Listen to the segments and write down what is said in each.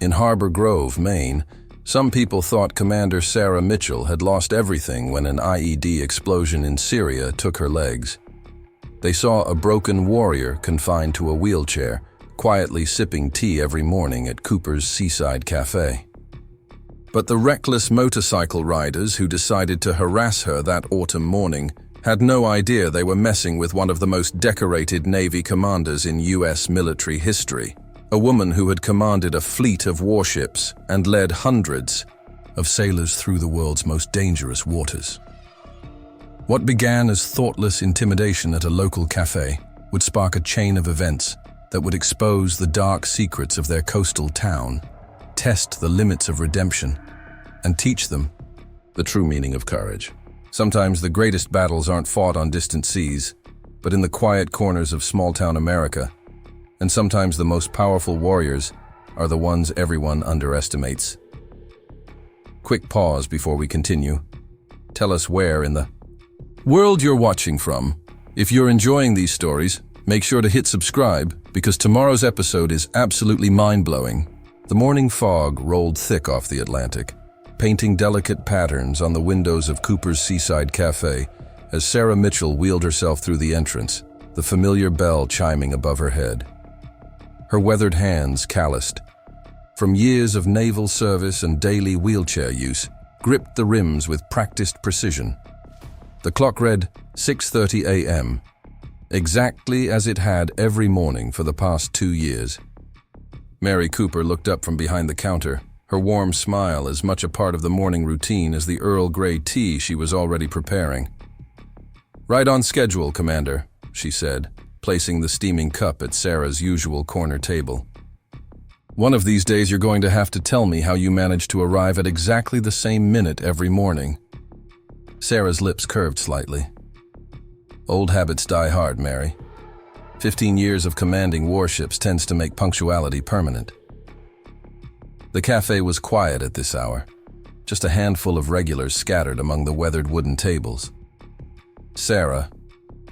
In Harbor Grove, Maine, some people thought Commander Sarah Mitchell had lost everything when an IED explosion in Syria took her legs. They saw a broken warrior confined to a wheelchair, quietly sipping tea every morning at Cooper's Seaside Café. But the reckless motorcycle riders who decided to harass her that autumn morning had no idea they were messing with one of the most decorated Navy commanders in U.S. military history, a woman who had commanded a fleet of warships and led hundreds of sailors through the world's most dangerous waters. What began as thoughtless intimidation at a local cafe would spark a chain of events that would expose the dark secrets of their coastal town, test the limits of redemption, and teach them the true meaning of courage. Sometimes the greatest battles aren't fought on distant seas, but in the quiet corners of small-town America. And sometimes the most powerful warriors are the ones everyone underestimates. Quick pause before we continue. Tell us where in the world you're watching from. If you're enjoying these stories, make sure to hit subscribe because tomorrow's episode is absolutely mind-blowing. The morning fog rolled thick off the Atlantic, painting delicate patterns on the windows of Cooper's Seaside Café as Sarah Mitchell wheeled herself through the entrance, the familiar bell chiming above her head. Her weathered hands, calloused from years of naval service and daily wheelchair use, gripped the rims with practiced precision. The clock read 6:30 a.m., exactly as it had every morning for the past 2 years. Mary Cooper looked up from behind the counter, her warm smile as much a part of the morning routine as the Earl Grey tea she was already preparing. "Right on schedule, Commander," she said, placing the steaming cup at Sarah's usual corner table. "One of these days you're going to have to tell me how you manage to arrive at exactly the same minute every morning." Sarah's lips curved slightly. "Old habits die hard, Mary. 15 years of commanding warships tends to make punctuality permanent." The cafe was quiet at this hour, just a handful of regulars scattered among the weathered wooden tables. Sarah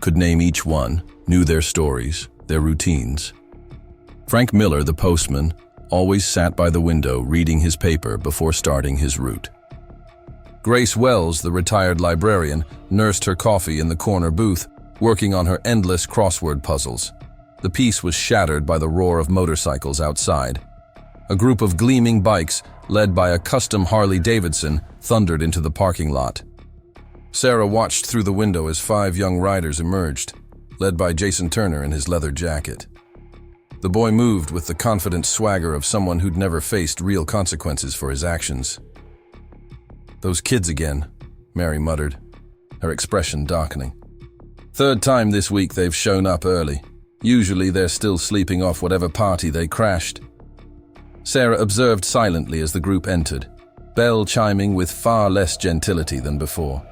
could name each one, knew their stories, their routines. Frank Miller, the postman, always sat by the window reading his paper before starting his route. Grace Wells, the retired librarian, nursed her coffee in the corner booth, working on her endless crossword puzzles. The peace was shattered by the roar of motorcycles outside. A group of gleaming bikes, led by a custom Harley-Davidson, thundered into the parking lot. Sarah watched through the window as 5 young riders emerged, led by Jason Turner in his leather jacket. The boy moved with the confident swagger of someone who'd never faced real consequences for his actions. "Those kids again," Mary muttered, her expression darkening. "Third time this week they've shown up early. Usually they're still sleeping off whatever party they crashed." Sarah observed silently as the group entered, bell chiming with far less gentility than before.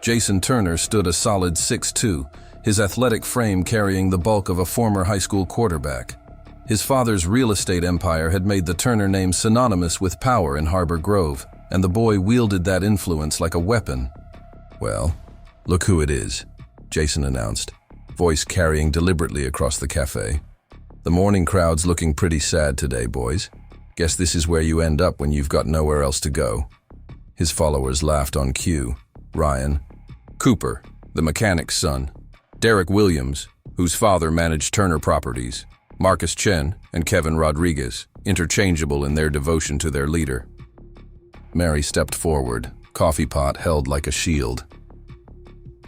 Jason Turner stood a solid 6'2", his athletic frame carrying the bulk of a former high school quarterback. His father's real estate empire had made the Turner name synonymous with power in Harbor Grove, and the boy wielded that influence like a weapon. "Well, look who it is," Jason announced, voice carrying deliberately across the cafe. "The morning crowd's looking pretty sad today, boys. Guess this is where you end up when you've got nowhere else to go." His followers laughed on cue. Ryan Cooper, the mechanic's son, Derek Williams, whose father managed Turner Properties, Marcus Chen, and Kevin Rodriguez, interchangeable in their devotion to their leader. Mary stepped forward, coffee pot held like a shield.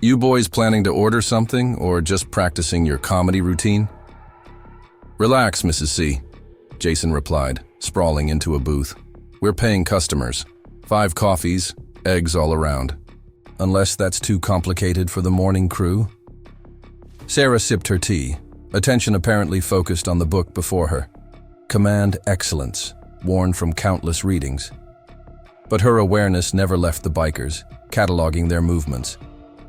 "You boys planning to order something or just practicing your comedy routine?" "Relax, Mrs. C," Jason replied, sprawling into a booth. "We're paying customers. 5 coffees, eggs all around. Unless that's too complicated for the morning crew?" Sarah sipped her tea, attention apparently focused on the book before her. Command Excellence, worn from countless readings. But her awareness never left the bikers, cataloging their movements,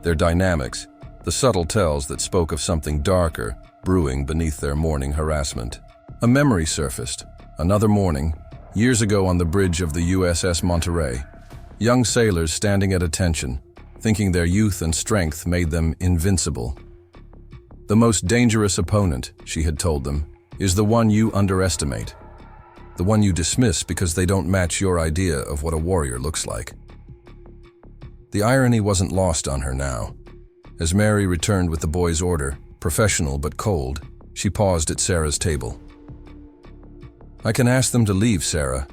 their dynamics, the subtle tells that spoke of something darker brewing beneath their morning harassment. A memory surfaced. Another morning, years ago on the bridge of the USS Monterey, young sailors standing at attention, thinking their youth and strength made them invincible. "The most dangerous opponent," she had told them, "is the one you underestimate." the one you dismiss because they don't match your idea of what a warrior looks like. The irony wasn't lost on her now. As Mary returned with the boy's order, professional but cold, she paused at Sarah's table. "I can ask them to leave, Sarah.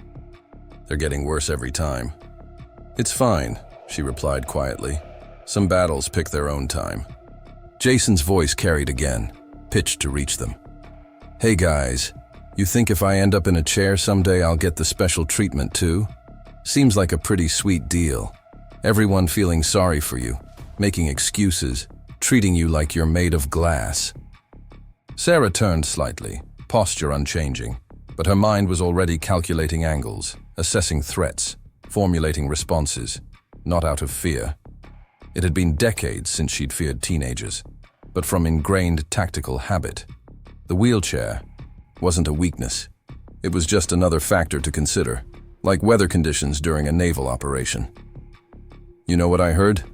They're getting worse every time." "It's fine," she replied quietly. "Some battles pick their own time." Jason's voice carried again, pitched to reach them. "Hey guys, you think if I end up in a chair someday I'll get the special treatment too? Seems like a pretty sweet deal. Everyone feeling sorry for you, making excuses, treating you like you're made of glass." Sarah turned slightly, posture unchanging, but her mind was already calculating angles, assessing threats, formulating responses, not out of fear. It had been decades since she'd feared teenagers, but from ingrained tactical habit. The wheelchair wasn't a weakness. It was just another factor to consider, like weather conditions during a naval operation. "You know what I heard?"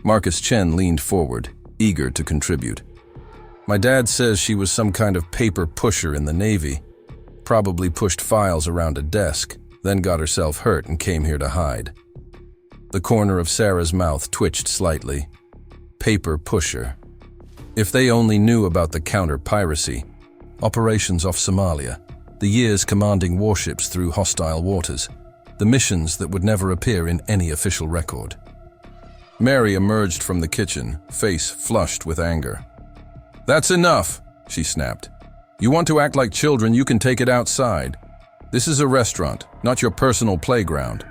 Marcus Chen leaned forward, eager to contribute. "My dad says she was some kind of paper pusher in the Navy. Probably pushed files around a desk, then got herself hurt and came here to hide." The corner of Sarah's mouth twitched slightly. Paper pusher. If they only knew about the counter-piracy, operations off Somalia, the years commanding warships through hostile waters, the missions that would never appear in any official record. Mary emerged from the kitchen, face flushed with anger. "That's enough," she snapped. "You want to act like children, you can take it outside. This is a restaurant, not your personal playground."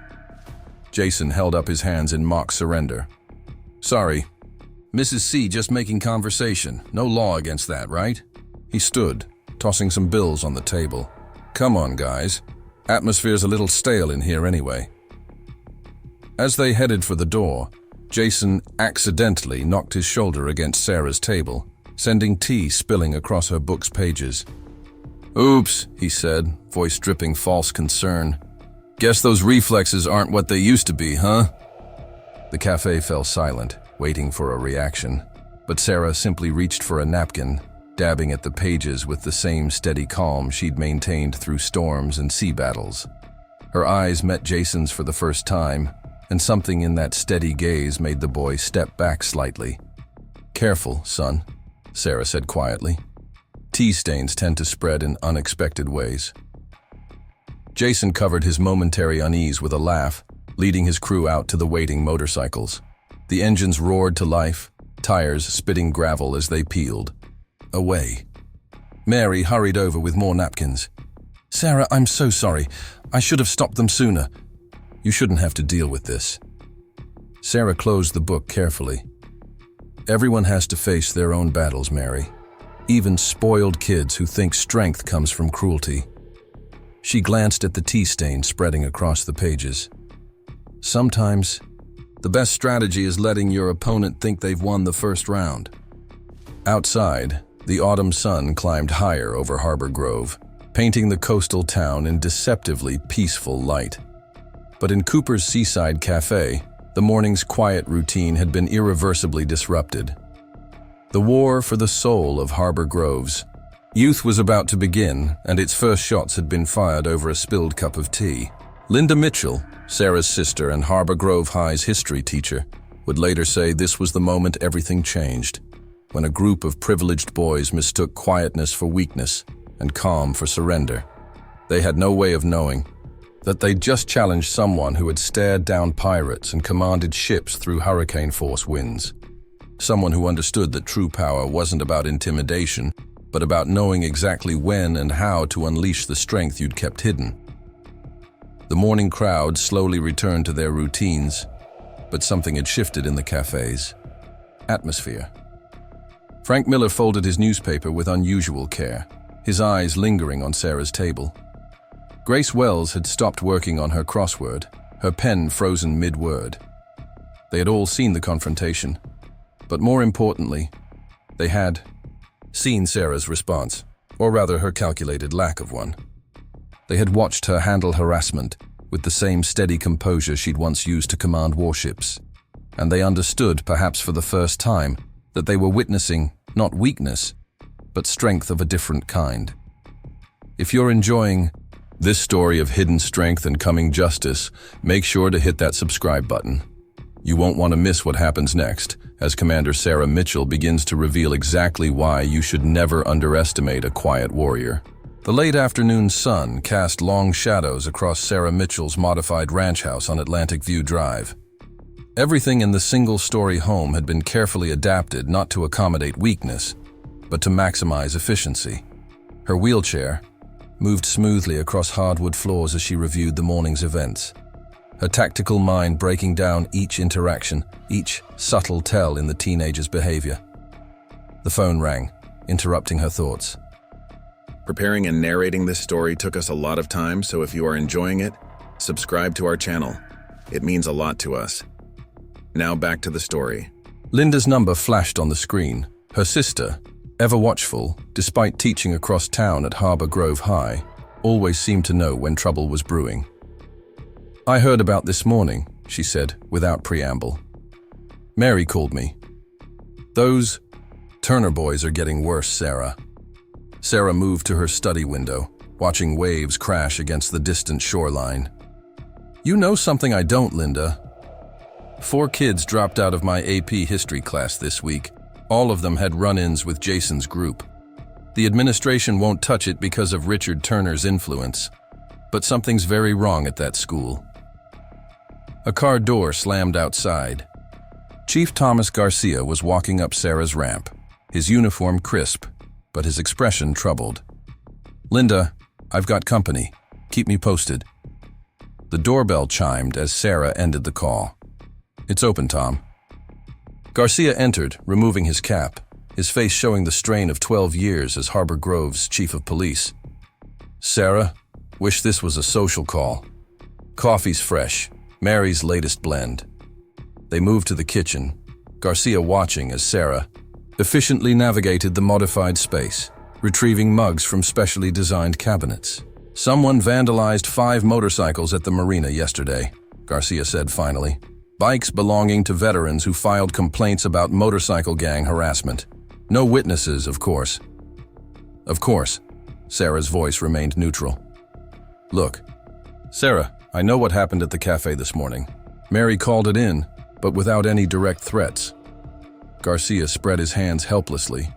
Jason held up his hands in mock surrender. "Sorry. Mrs. C just making conversation. No law against that, right?" He stood, tossing some bills on the table. "Come on, guys. Atmosphere's a little stale in here anyway." As they headed for the door, Jason accidentally knocked his shoulder against Sarah's table, sending tea spilling across her book's pages. "Oops," he said, voice dripping false concern. "Guess those reflexes aren't what they used to be, huh?" The cafe fell silent, waiting for a reaction, but Sarah simply reached for a napkin, dabbing at the pages with the same steady calm she'd maintained through storms and sea battles. Her eyes met Jason's for the first time, and something in that steady gaze made the boy step back slightly. "Careful, son," Sarah said quietly. "Tea stains tend to spread in unexpected ways." Jason covered his momentary unease with a laugh, leading his crew out to the waiting motorcycles. The engines roared to life, tires spitting gravel as they peeled. Away. Mary hurried over with more napkins. "Sarah, I'm so sorry. I should have stopped them sooner. You shouldn't have to deal with this." Sarah closed the book carefully. "Everyone has to face their own battles, Mary. Even spoiled kids who think strength comes from cruelty." She glanced at the tea stain spreading across the pages. "Sometimes, the best strategy is letting your opponent think they've won the first round." Outside, the autumn sun climbed higher over Harbor Grove, painting the coastal town in deceptively peaceful light. But in Cooper's Seaside Café, the morning's quiet routine had been irreversibly disrupted. The war for the soul of Harbor Grove's youth was about to begin, and its first shots had been fired over a spilled cup of tea. Linda Mitchell, Sarah's sister and Harbor Grove High's history teacher, would later say this was the moment everything changed, when a group of privileged boys mistook quietness for weakness and calm for surrender. They had no way of knowing that they'd just challenged someone who had stared down pirates and commanded ships through hurricane-force winds. Someone who understood that true power wasn't about intimidation, but about knowing exactly when and how to unleash the strength you'd kept hidden. The morning crowd slowly returned to their routines, but something had shifted in the cafe's atmosphere. Frank Miller folded his newspaper with unusual care, his eyes lingering on Sarah's table. Grace Wells had stopped working on her crossword, her pen frozen mid-word. They had all seen the confrontation, but more importantly, they had seen Sarah's response, or rather her calculated lack of one. They had watched her handle harassment with the same steady composure she'd once used to command warships, and they understood, perhaps for the first time, that they were witnessing not weakness, but strength of a different kind. If you're enjoying This story of hidden strength and coming justice, make sure to hit that subscribe button. You won't want to miss what happens next, as Commander Sarah Mitchell begins to reveal exactly why you should never underestimate a quiet warrior. The late afternoon sun cast long shadows across Sarah Mitchell's modified ranch house on Atlantic View Drive. Everything in the single-story home had been carefully adapted not to accommodate weakness, but to maximize efficiency. Her wheelchair moved smoothly across hardwood floors as she reviewed the morning's events, her tactical mind breaking down each interaction, each subtle tell in the teenager's behavior. The phone rang, interrupting her thoughts. Preparing and narrating this story took us a lot of time, so if you are enjoying it, subscribe to our channel. It means a lot to us. Now back to the story. Linda's number flashed on the screen. Her sister, ever watchful, despite teaching across town at Harbor Grove High, always seemed to know when trouble was brewing. "I heard about this morning," she said, without preamble. "Mary called me. Those Turner boys are getting worse, Sarah." Sarah moved to her study window, watching waves crash against the distant shoreline. "You know something I don't, Linda. 4 kids dropped out of my AP history class this week. All of them had run-ins with Jason's group. The administration won't touch it because of Richard Turner's influence, but something's very wrong at that school." A car door slammed outside. Chief Thomas Garcia was walking up Sarah's ramp, his uniform crisp, but his expression troubled. "Linda, I've got company. Keep me posted." The doorbell chimed as Sarah ended the call. "It's open, Tom." Garcia entered, removing his cap, his face showing the strain of 12 years as Harbor Grove's chief of police. "Sarah, wish this was a social call. Coffee's fresh, Mary's latest blend." They moved to the kitchen, Garcia watching as Sarah efficiently navigated the modified space, retrieving mugs from specially designed cabinets. "Someone vandalized 5 motorcycles at the marina yesterday," Garcia said finally. "Bikes belonging to veterans who filed complaints about motorcycle gang harassment. No witnesses, of course." "Of course," Sarah's voice remained neutral. "Look, Sarah, I know what happened at the cafe this morning. Mary called it in, but without any direct threats." Garcia spread his hands helplessly.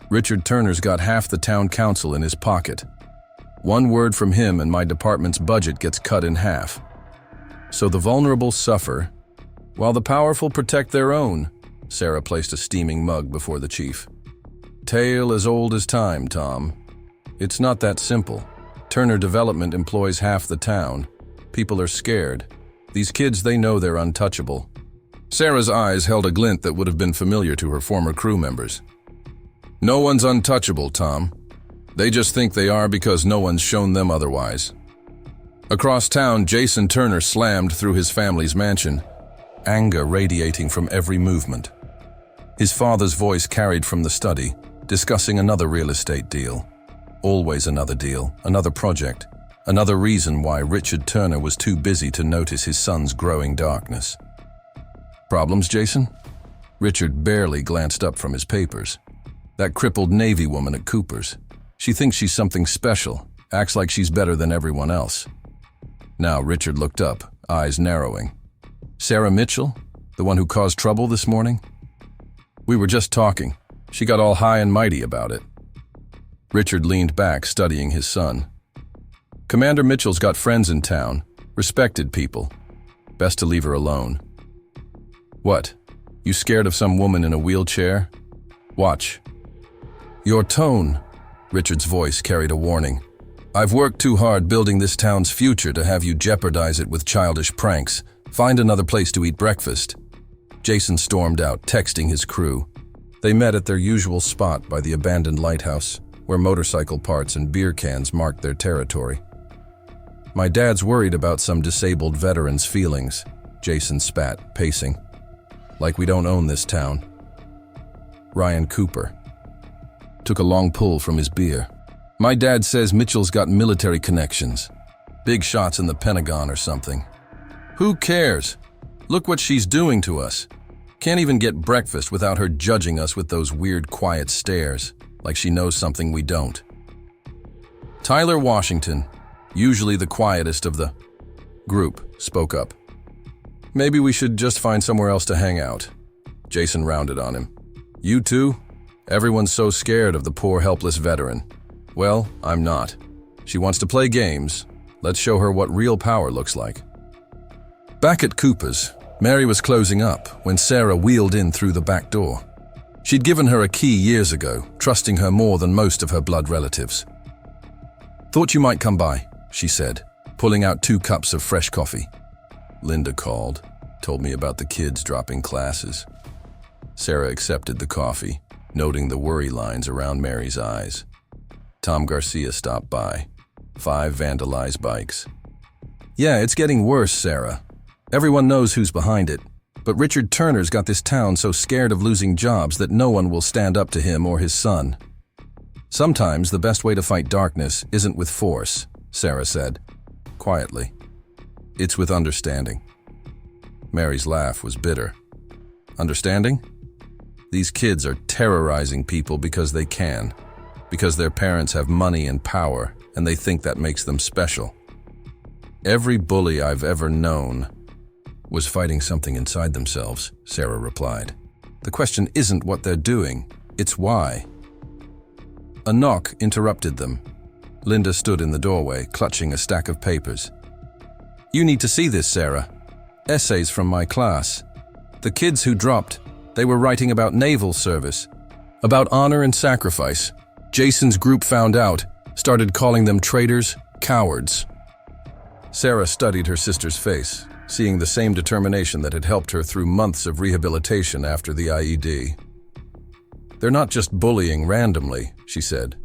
"Richard Turner's got half the town council in his pocket. One word from him and my department's budget gets cut in half. So the vulnerable suffer, while the powerful protect their own." Sarah placed a steaming mug before the chief. "Tale as old as time, Tom. It's not that simple. Turner Development employs half the town. People are scared. These kids, they know they're untouchable." Sarah's eyes held a glint that would have been familiar to her former crew members. "No one's untouchable, Tom. They just think they are because no one's shown them otherwise." Across town, Jason Turner slammed through his family's mansion, anger radiating from every movement. His father's voice carried from the study, discussing another real estate deal. Always another deal, another project, another reason why Richard Turner was too busy to notice his son's growing darkness. "Problems, Jason?" Richard barely glanced up from his papers. "That crippled Navy woman at Cooper's. She thinks she's something special, acts like she's better than everyone else." Now Richard looked up, eyes narrowing. "Sarah Mitchell? The one who caused trouble this morning?" "We were just talking. She got all high and mighty about it." Richard leaned back, studying his son. "Commander Mitchell's got friends in town, respected people. Best to leave her alone." "What? You scared of some woman in a wheelchair? Watch." "Your tone," Richard's voice carried a warning. "I've worked too hard building this town's future to have you jeopardize it with childish pranks. Find another place to eat breakfast." Jason stormed out, texting his crew. They met at their usual spot by the abandoned lighthouse, where motorcycle parts and beer cans marked their territory. "My dad's worried about some disabled veterans' feelings," Jason spat, pacing. "Like we don't own this town." Ryan Cooper took a long pull from his beer. "My dad says Mitchell's got military connections. Big shots in the Pentagon or something." "Who cares? Look what she's doing to us. Can't even get breakfast without her judging us with those weird quiet stares, like she knows something we don't." "Tyler Washington, usually the quietest of the group, spoke up. Maybe we should just find somewhere else to hang out. Jason rounded on him. You too? Everyone's so scared of the poor helpless veteran. Well, I'm not. She wants to play games. Let's show her what real power looks like. Back at Cooper's, Mary was closing up when Sarah wheeled in through the back door. She'd given her a key years ago, trusting her more than most of her blood relatives. Thought you might come by, she said, pulling out 2 cups of fresh coffee. Linda called, told me about the kids dropping classes. Sarah accepted the coffee, noting the worry lines around Mary's eyes. Tom Garcia stopped by. 5 vandalized bikes. Yeah, it's getting worse, Sarah. Everyone knows who's behind it, but Richard Turner's got this town so scared of losing jobs that no one will stand up to him or his son. Sometimes the best way to fight darkness isn't with force, Sarah said, quietly. It's with understanding. Mary's laugh was bitter. Understanding? These kids are terrorizing people because they can, because their parents have money and power, and they think that makes them special. Every bully I've ever known was fighting something inside themselves, Sarah replied. The question isn't what they're doing, it's why. A knock interrupted them. Linda stood in the doorway, clutching a stack of papers. You need to see this, Sarah. Essays from my class. The kids who dropped, they were writing about naval service, about honor and sacrifice. Jason's group found out, started calling them traitors, cowards. Sarah studied her sister's face, seeing the same determination that had helped her through months of rehabilitation after the IED. They're not just bullying randomly, she said.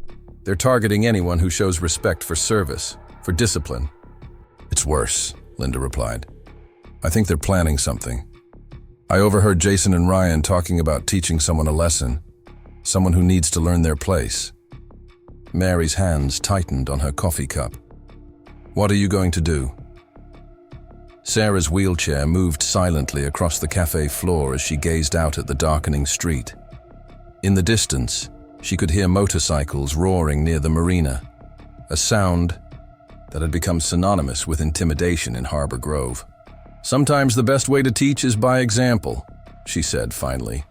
They're targeting anyone who shows respect for service, for discipline. It's worse, Linda replied. I think they're planning something. I overheard Jason and Ryan talking about teaching someone a lesson, someone who needs to learn their place. Mary's hands tightened on her coffee cup. What are you going to do? Sarah's wheelchair moved silently across the cafe floor as she gazed out at the darkening street. In the distance, she could hear motorcycles roaring near the marina, a sound that had become synonymous with intimidation in Harbor Grove. Sometimes the best way to teach is by example, she said finally.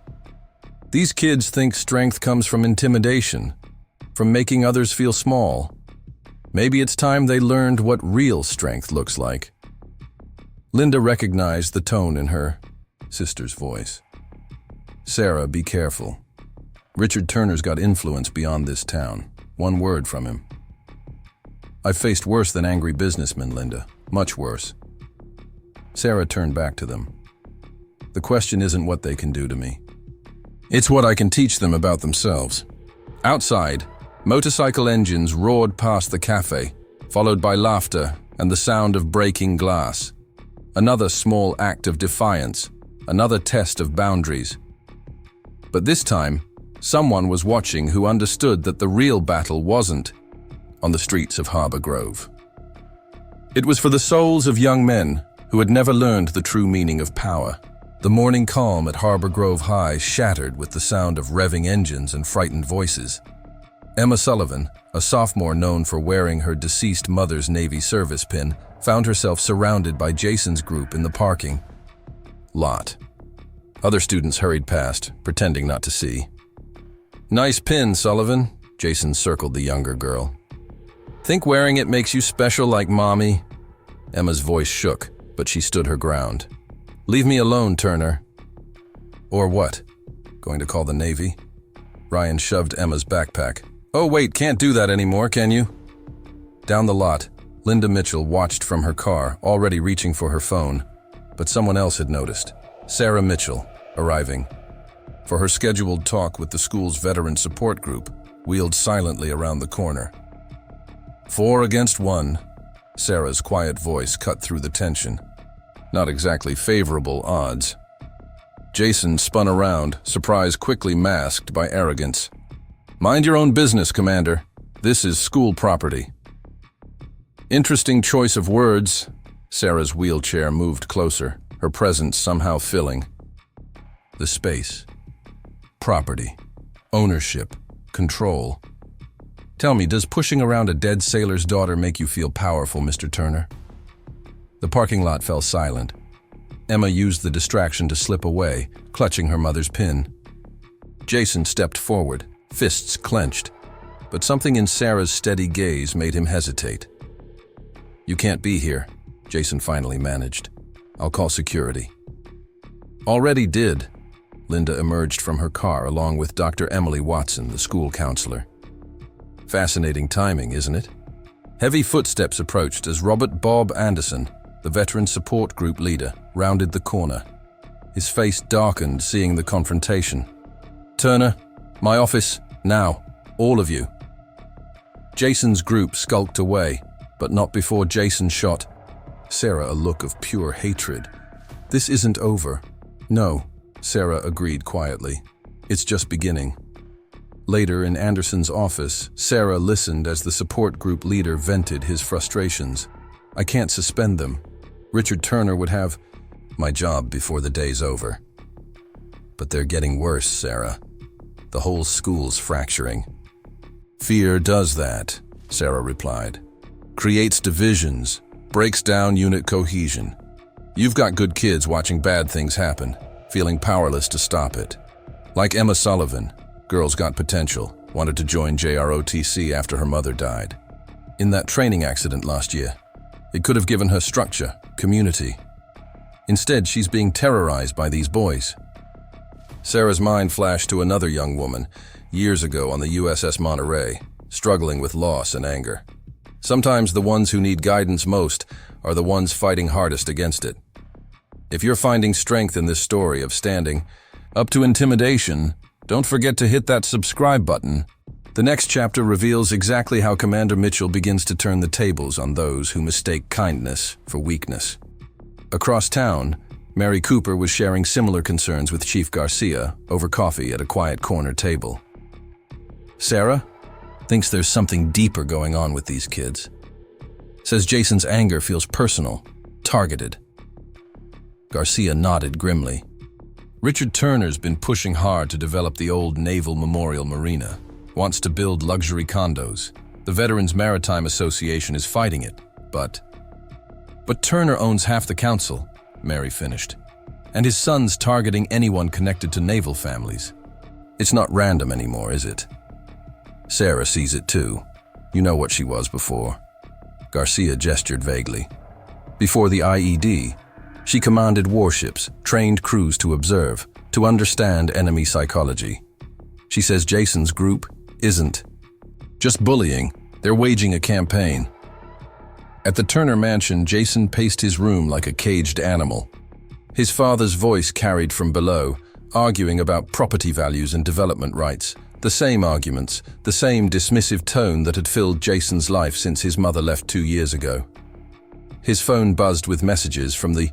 These kids think strength comes from intimidation, from making others feel small. Maybe it's time they learned what real strength looks like. Linda recognized the tone in her sister's voice. Sarah, be careful. Richard Turner's got influence beyond this town. One word from him. I've faced worse than angry businessmen, Linda. Much worse. Sarah turned back to them. The question isn't what they can do to me. It's what I can teach them about themselves. Outside, motorcycle engines roared past the cafe, followed by laughter and the sound of breaking glass. Another small act of defiance, another test of boundaries. But this time, someone was watching who understood that the real battle wasn't on the streets of Harbor Grove. It was for the souls of young men who had never learned the true meaning of power. The morning calm at Harbor Grove High shattered with the sound of revving engines and frightened voices. Emma Sullivan, a sophomore known for wearing her deceased mother's Navy service pin, found herself surrounded by Jason's group in the parking lot. Other students hurried past, pretending not to see. Nice pin, Sullivan, Jason circled the younger girl. Think wearing it makes you special like Mommy? Emma's voice shook, but she stood her ground. Leave me alone, Turner. Or what? Going to call the Navy? Ryan shoved Emma's backpack. Oh wait, can't do that anymore, can you? Down the lot, Linda Mitchell watched from her car, already reaching for her phone. But someone else had noticed. Sarah Mitchell, arriving. For her scheduled talk with the school's veteran support group, wheeled silently around the corner. 4 against 1. Sarah's quiet voice cut through the tension. Not exactly favorable odds. Jason spun around, surprise quickly masked by arrogance. Mind your own business, Commander. This is school property. Interesting choice of words. Sarah's wheelchair moved closer, her presence somehow filling the space. Property, ownership, control. Tell me, does pushing around a dead sailor's daughter make you feel powerful, Mr. Turner? The parking lot fell silent. Emma used the distraction to slip away, clutching her mother's pin. Jason stepped forward, fists clenched, but something in Sarah's steady gaze made him hesitate. "You can't be here," Jason finally managed. "I'll call security." "Already did." Linda emerged from her car along with Dr. Emily Watson, the school counselor. Fascinating timing, isn't it? Heavy footsteps approached as Robert Bob Anderson, the veteran support group leader, rounded the corner. His face darkened seeing the confrontation. "Turner, my office, now, all of you." Jason's group skulked away, but not before Jason shot Sarah a look of pure hatred. "This isn't over." "No," Sarah agreed quietly. "It's just beginning." Later, in Anderson's office, Sarah listened as the support group leader vented his frustrations. "I can't suspend them. Richard Turner would have my job before the day's over." "But they're getting worse, Sarah. The whole school's fracturing." "Fear does that," Sarah replied. "Creates divisions, breaks down unit cohesion. You've got good kids watching bad things happen, feeling powerless to stop it. Like Emma Sullivan, girl's got potential, wanted to join JROTC after her mother died. In that training accident last year, it could have given her structure, community. Instead, she's being terrorized by these boys." Sarah's mind flashed to another young woman, years ago on the USS Monterey, struggling with loss and anger. Sometimes the ones who need guidance most are the ones fighting hardest against it. If you're finding strength in this story of standing up to intimidation, don't forget to hit that subscribe button. The next chapter reveals exactly how Commander Mitchell begins to turn the tables on those who mistake kindness for weakness. Across town, Mary Cooper was sharing similar concerns with Chief Garcia over coffee at a quiet corner table. Sarah thinks there's something deeper going on with these kids. Says Jason's anger feels personal, targeted. Garcia nodded grimly. Richard Turner's been pushing hard to develop the old Naval Memorial Marina, wants to build luxury condos. The Veterans Maritime Association is fighting it, but Turner owns half the council, Mary finished, and his son's targeting anyone connected to naval families. It's not random anymore, is it? Sarah sees it too. You know what she was before. Garcia gestured vaguely. Before the IED, she commanded warships, trained crews to observe, to understand enemy psychology. She says Jason's group isn't just bullying, they're waging a campaign. At the Turner mansion, Jason paced his room like a caged animal. His father's voice carried from below, arguing about property values and development rights. The same arguments, the same dismissive tone that had filled Jason's life since his mother left 2 years ago. His phone buzzed with messages from the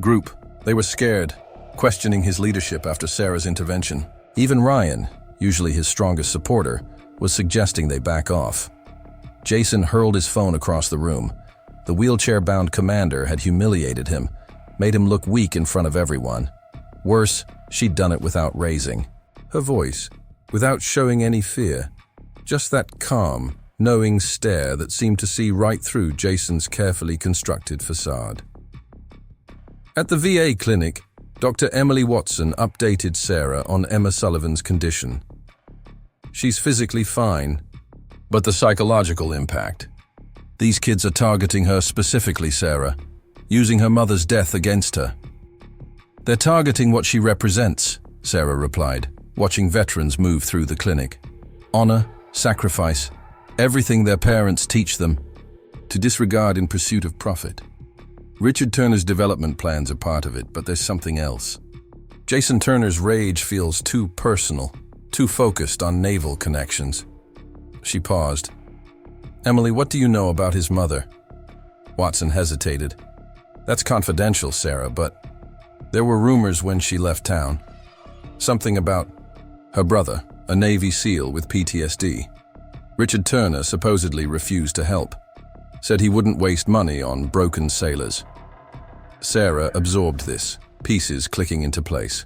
group. They were scared, questioning his leadership after Sarah's intervention. Even Ryan, usually his strongest supporter, was suggesting they back off. Jason hurled his phone across the room. The wheelchair-bound commander had humiliated him, made him look weak in front of everyone. Worse, she'd done it without raising her voice, without showing any fear. Just that calm, knowing stare that seemed to see right through Jason's carefully constructed facade. At the VA clinic, Dr. Emily Watson updated Sarah on Emma Sullivan's condition. She's physically fine, but the psychological impact. These kids are targeting her specifically, Sarah, using her mother's death against her. They're targeting what she represents, Sarah replied, watching veterans move through the clinic. Honor, sacrifice, everything their parents teach them to disregard in pursuit of profit. Richard Turner's development plans are part of it, but there's something else. Jason Turner's rage feels too personal, too focused on naval connections. She paused. Emily, what do you know about his mother? Watson hesitated. That's confidential, Sarah, but there were rumors when she left town. Something about her brother, a Navy SEAL with PTSD. Richard Turner supposedly refused to help. Said he wouldn't waste money on broken sailors. Sarah absorbed this, pieces clicking into place.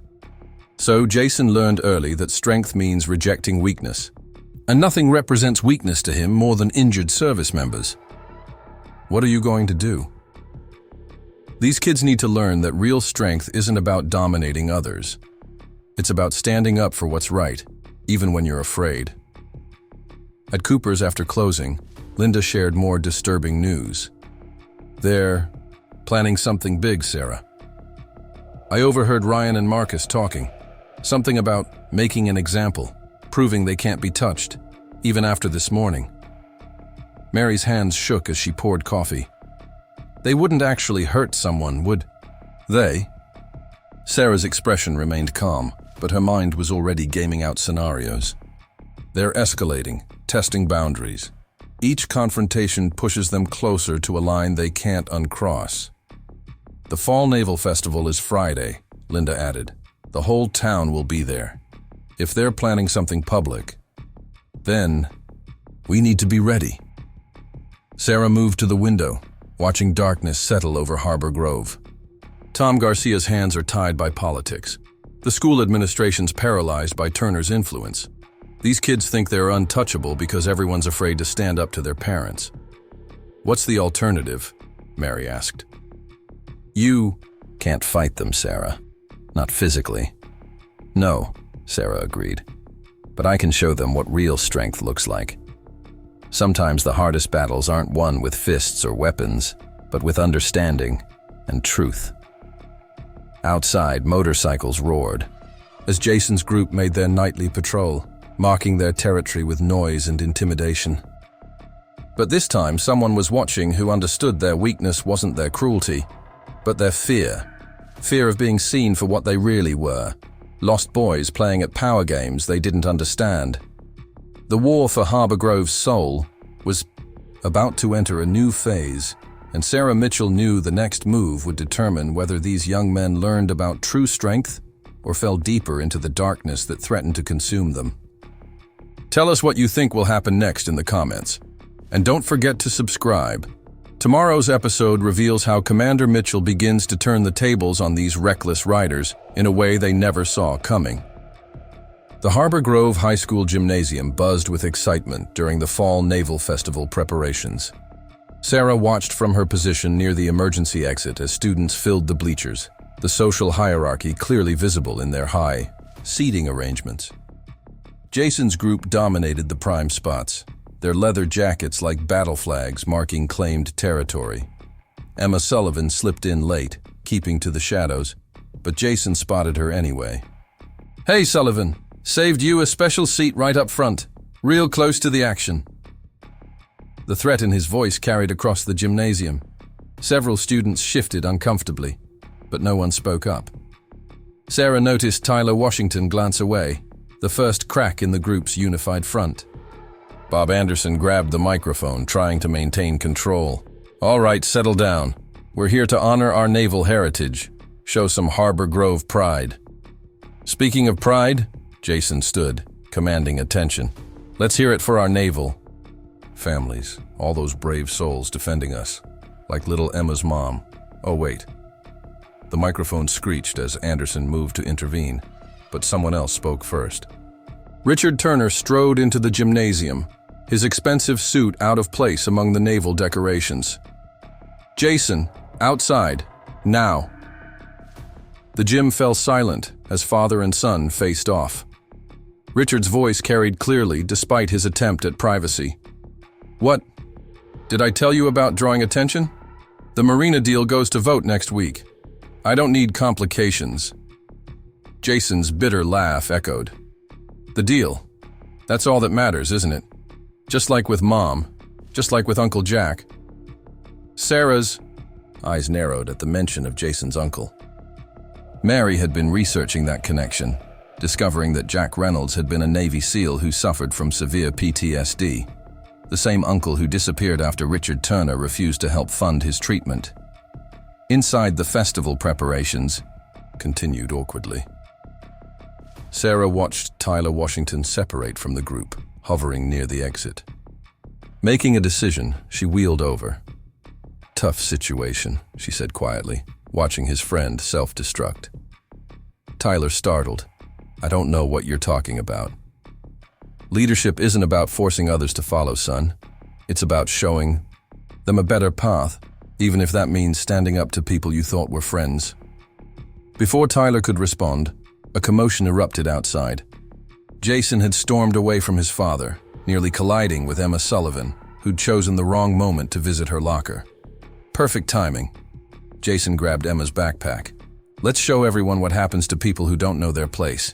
So Jason learned early that strength means rejecting weakness. And nothing represents weakness to him more than injured service members. What are you going to do? These kids need to learn that real strength isn't about dominating others. It's about standing up for what's right, even when you're afraid. At Cooper's after closing, Linda shared more disturbing news. They're planning something big, Sarah. I overheard Ryan and Marcus talking. Something about making an example, proving they can't be touched, even after this morning. Mary's hands shook as she poured coffee. They wouldn't actually hurt someone, would they? Sarah's expression remained calm, but her mind was already gaming out scenarios. They're escalating, testing boundaries. Each confrontation pushes them closer to a line they can't uncross. The Fall Naval Festival is Friday, Linda added. The whole town will be there. If they're planning something public, then we need to be ready. Sarah moved to the window, watching darkness settle over Harbor Grove. Tom Garcia's hands are tied by politics. The school administration's paralyzed by Turner's influence. These kids think they're untouchable because everyone's afraid to stand up to their parents. What's the alternative? Mary asked. You can't fight them, Sarah. Not physically. No, Sarah agreed. But I can show them what real strength looks like. Sometimes the hardest battles aren't won with fists or weapons, but with understanding and truth. Outside, motorcycles roared, as Jason's group made their nightly patrol, marking their territory with noise and intimidation. But this time, someone was watching who understood their weakness wasn't their cruelty, but their fear. Fear of being seen for what they really were. Lost boys playing at power games they didn't understand. The war for Harbor Grove's soul was about to enter a new phase, and Sarah Mitchell knew the next move would determine whether these young men learned about true strength or fell deeper into the darkness that threatened to consume them. Tell us what you think will happen next in the comments. And don't forget to subscribe. Tomorrow's episode reveals how Commander Mitchell begins to turn the tables on these reckless riders in a way they never saw coming. The Harbor Grove High School gymnasium buzzed with excitement during the Fall Naval Festival preparations. Sarah watched from her position near the emergency exit as students filled the bleachers, the social hierarchy clearly visible in their high seating arrangements. Jason's group dominated the prime spots, their leather jackets like battle flags marking claimed territory. Emma Sullivan slipped in late, keeping to the shadows, but Jason spotted her anyway. Hey, Sullivan, saved you a special seat right up front, real close to the action. The threat in his voice carried across the gymnasium. Several students shifted uncomfortably, but no one spoke up. Sarah noticed Tyler Washington glance away, the first crack in the group's unified front. Bob Anderson grabbed the microphone, trying to maintain control. All right, settle down. We're here to honor our naval heritage, show some Harbor Grove pride. Speaking of pride, Jason stood, commanding attention. Let's hear it for our naval families, all those brave souls defending us, like little Emma's mom. Oh, wait. The microphone screeched as Anderson moved to intervene, but someone else spoke first. Richard Turner strode into the gymnasium, his expensive suit out of place among the naval decorations. Jason, outside, now. The gym fell silent as father and son faced off. Richard's voice carried clearly despite his attempt at privacy. What? Did I tell you about drawing attention? The marina deal goes to vote next week. I don't need complications. Jason's bitter laugh echoed. The deal. That's all that matters, isn't it? Just like with Mom, just like with Uncle Jack. Sarah's eyes narrowed at the mention of Jason's uncle. Mary had been researching that connection, discovering that Jack Reynolds had been a Navy SEAL who suffered from severe PTSD, the same uncle who disappeared after Richard Turner refused to help fund his treatment. Inside the festival preparations, continued awkwardly. Sarah watched Tyler Washington separate from the group, hovering near the exit. Making a decision, she wheeled over. Tough situation, she said quietly, watching his friend self-destruct. Tyler startled. I don't know what you're talking about. Leadership isn't about forcing others to follow, son. It's about showing them a better path, even if that means standing up to people you thought were friends. Before Tyler could respond, a commotion erupted outside. Jason had stormed away from his father, nearly colliding with Emma Sullivan, who'd chosen the wrong moment to visit her locker. Perfect timing. Jason grabbed Emma's backpack. Let's show everyone what happens to people who don't know their place.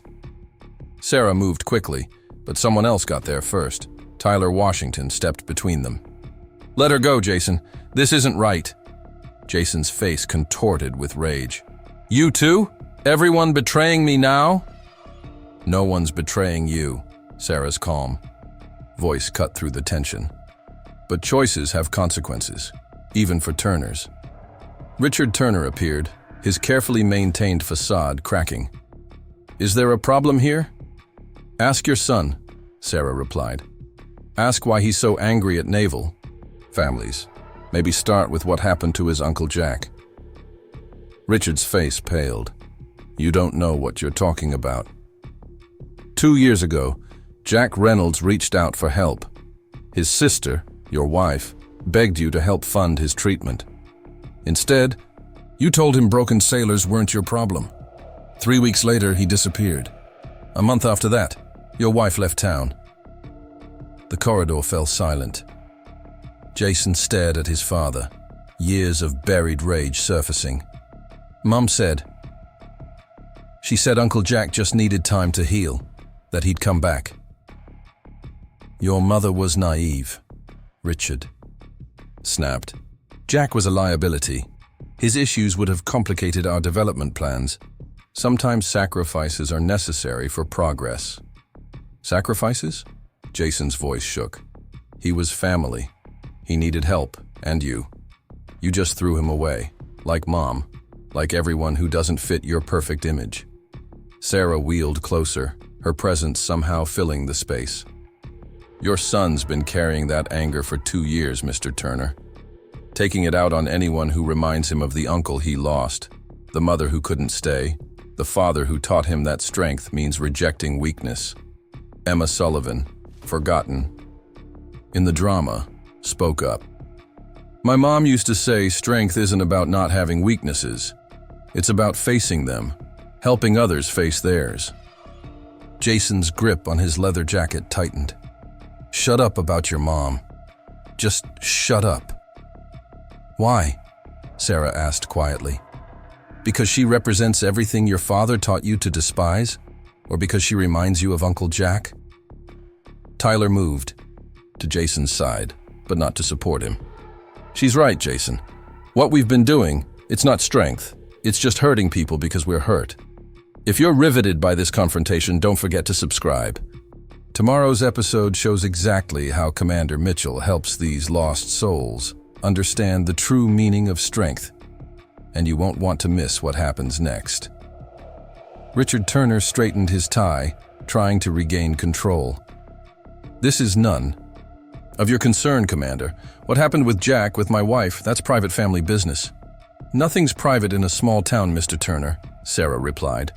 Sarah moved quickly, but someone else got there first. Tyler Washington stepped between them. Let her go, Jason. This isn't right. Jason's face contorted with rage. You too? Everyone betraying me now? No one's betraying you, Sarah's calm voice cut through the tension. But choices have consequences, even for Turners. Richard Turner appeared, his carefully maintained facade cracking. Is there a problem here? Ask your son, Sarah replied. Ask why he's so angry at naval families. Maybe start with what happened to his Uncle Jack. Richard's face paled. You don't know what you're talking about. 2 years ago, Jack Reynolds reached out for help. His sister, your wife, begged you to help fund his treatment. Instead, you told him broken sailors weren't your problem. 3 weeks later, he disappeared. A month after that, your wife left town. The corridor fell silent. Jason stared at his father, years of buried rage surfacing. Mom said, she said Uncle Jack just needed time to heal, that he'd come back. Your mother was naive, Richard snapped. Jack was a liability. His issues would have complicated our development plans. Sometimes sacrifices are necessary for progress. Sacrifices? Jason's voice shook. He was family. He needed help, and you. You just threw him away, like Mom, like everyone who doesn't fit your perfect image. Sarah wheeled closer, her presence somehow filling the space. Your son's been carrying that anger for 2 years, Mr. Turner. Taking it out on anyone who reminds him of the uncle he lost, the mother who couldn't stay, the father who taught him that strength means rejecting weakness. Emma Sullivan, forgotten, in the drama, spoke up. My mom used to say strength isn't about not having weaknesses. It's about facing them, helping others face theirs. Jason's grip on his leather jacket tightened. Shut up about your mom. Just shut up. Why? Sarah asked quietly. Because she represents everything your father taught you to despise? Or because she reminds you of Uncle Jack? Tyler moved to Jason's side, but not to support him. She's right, Jason. What we've been doing, it's not strength. It's just hurting people because we're hurt. If you're riveted by this confrontation, don't forget to subscribe. Tomorrow's episode shows exactly how Commander Mitchell helps these lost souls understand the true meaning of strength, and you won't want to miss what happens next. Richard Turner straightened his tie, trying to regain control. This is none of your concern, Commander. What happened with Jack, with my wife, that's private family business. Nothing's private in a small town, Mr. Turner, Sarah replied.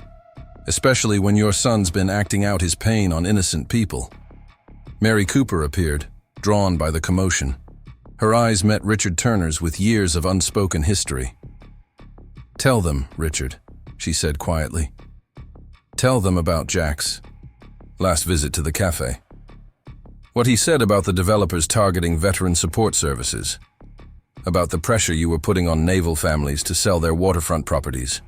Especially when your son's been acting out his pain on innocent people. Mary Cooper appeared, drawn by the commotion. Her eyes met Richard Turner's with years of unspoken history. Tell them, Richard, she said quietly. Tell them about Jack's last visit to the Café. What he said about the developers targeting veteran support services. About the pressure you were putting on naval families to sell their waterfront properties.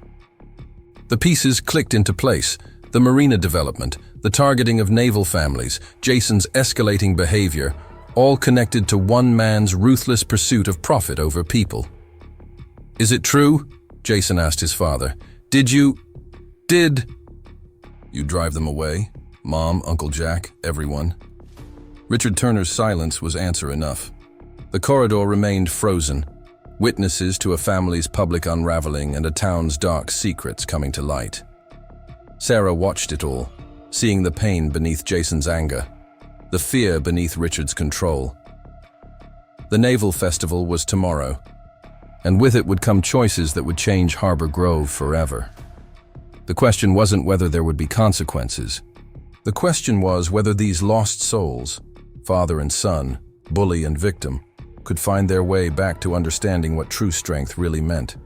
The pieces clicked into place. The marina development, the targeting of naval families, Jason's escalating behavior, all connected to one man's ruthless pursuit of profit over people. Is it true? Jason asked his father. Did you drive them away? Mom, Uncle Jack, everyone. Richard Turner's silence was answer enough. The corridor remained frozen. Witnesses to a family's public unraveling and a town's dark secrets coming to light. Sarah watched it all, seeing the pain beneath Jason's anger, the fear beneath Richard's control. The Naval Festival was tomorrow, and with it would come choices that would change Harbor Grove forever. The question wasn't whether there would be consequences. The question was whether these lost souls, father and son, bully and victim, could find their way back to understanding what true strength really meant.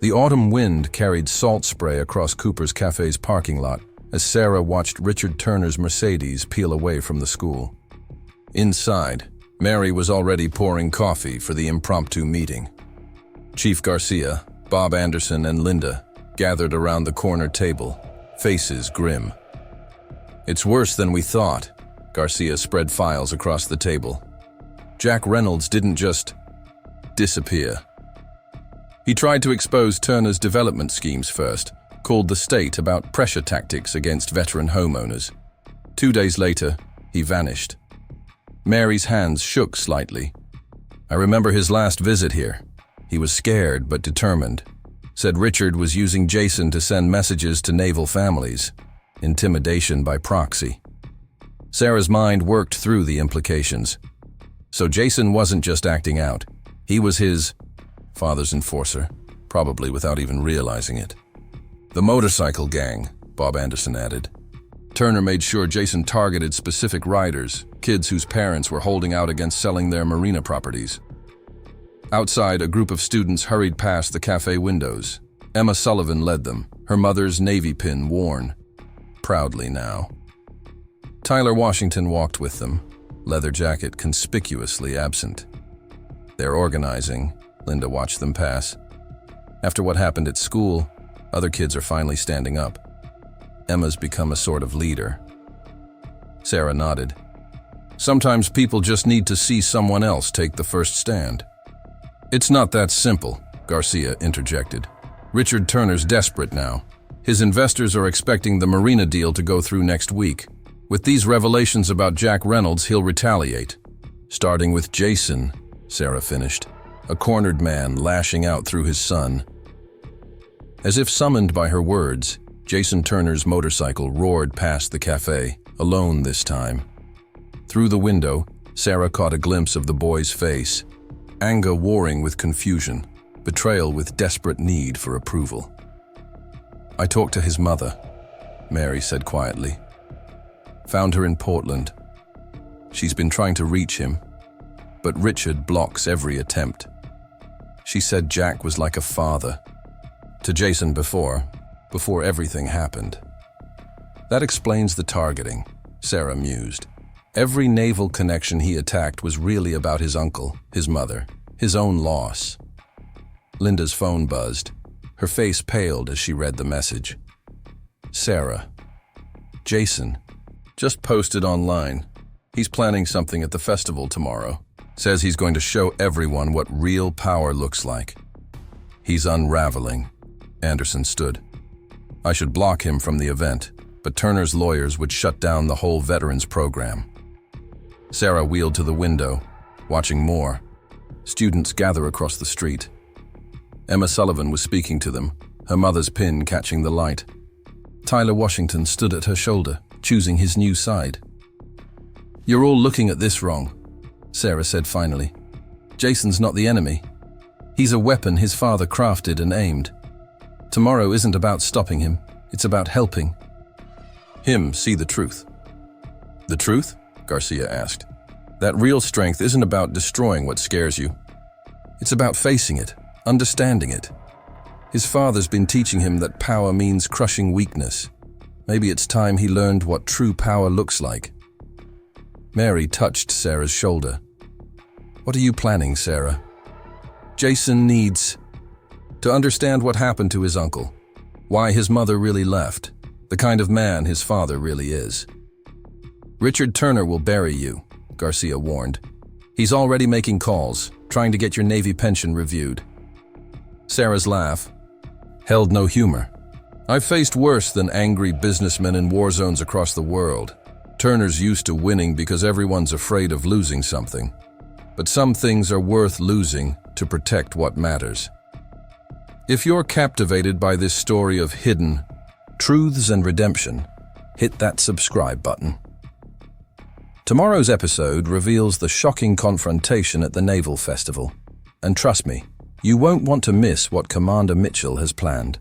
The autumn wind carried salt spray across Cooper's Café's parking lot as Sarah watched Richard Turner's Mercedes peel away from the school. Inside, Mary was already pouring coffee for the impromptu meeting. Chief Garcia, Bob Anderson, and Linda gathered around the corner table, faces grim. "It's worse than we thought." Garcia spread files across the table. Jack Reynolds didn't just disappear. He tried to expose Turner's development schemes first, called the state about pressure tactics against veteran homeowners. 2 days later, he vanished. Mary's hands shook slightly. "I remember his last visit here. He was scared but determined. Said Richard was using Jason to send messages to naval families. Intimidation by proxy." Sarah's mind worked through the implications. So Jason wasn't just acting out. He was his father's enforcer, probably without even realizing it. "The motorcycle gang," Bob Anderson added. "Turner made sure Jason targeted specific riders, kids whose parents were holding out against selling their marina properties." Outside, a group of students hurried past the cafe windows. Emma Sullivan led them, her mother's navy pin worn. Proudly now. Tyler Washington walked with them, leather jacket conspicuously absent. "They're organizing," Linda watched them pass. "After what happened at school, other kids are finally standing up. Emma's become a sort of leader." Sarah nodded. "Sometimes people just need to see someone else take the first stand." "It's not that simple," Garcia interjected. "Richard Turner's desperate now. His investors are expecting the marina deal to go through next week. With these revelations about Jack Reynolds, he'll retaliate. Starting with Jason," Sarah finished, a cornered man lashing out through his son. As if summoned by her words, Jason Turner's motorcycle roared past the cafe, alone this time. Through the window, Sarah caught a glimpse of the boy's face, anger warring with confusion, betrayal with desperate need for approval. "I talked to his mother," Mary said quietly. "Found her in Portland. She's been trying to reach him, but Richard blocks every attempt. She said Jack was like a father to Jason before everything happened." "That explains the targeting," Sarah mused. "Every naval connection he attacked was really about his uncle, his mother, his own loss." Linda's phone buzzed. Her face paled as she read the message. "Sarah. Jason. Just posted online. He's planning something at the festival tomorrow. Says he's going to show everyone what real power looks like. He's unraveling." Anderson stood. "I should block him from the event, but Turner's lawyers would shut down the whole veterans program." Sarah wheeled to the window, watching more. Students gather across the street. Emma Sullivan was speaking to them, her mother's pin catching the light. Tyler Washington stood at her shoulder, choosing his new side. "You're all looking at this wrong," Sarah said finally. "Jason's not the enemy. He's a weapon his father crafted and aimed. Tomorrow isn't about stopping him, it's about helping him see the truth." "The truth?" Garcia asked. "That real strength isn't about destroying what scares you. It's about facing it, understanding it. His father's been teaching him that power means crushing weakness. Maybe it's time he learned what true power looks like." Mary touched Sarah's shoulder. "What are you planning, Sarah?" "Jason needs to understand what happened to his uncle, why his mother really left, the kind of man his father really is." "Richard Turner will bury you," Garcia warned. "He's already making calls, trying to get your Navy pension reviewed." Sarah's laugh held no humor. "I've faced worse than angry businessmen in war zones across the world. Turner's used to winning because everyone's afraid of losing something. But some things are worth losing to protect what matters." If you're captivated by this story of hidden truths and redemption, hit that subscribe button. Tomorrow's episode reveals the shocking confrontation at the Naval Festival. And trust me, you won't want to miss what Commander Mitchell has planned.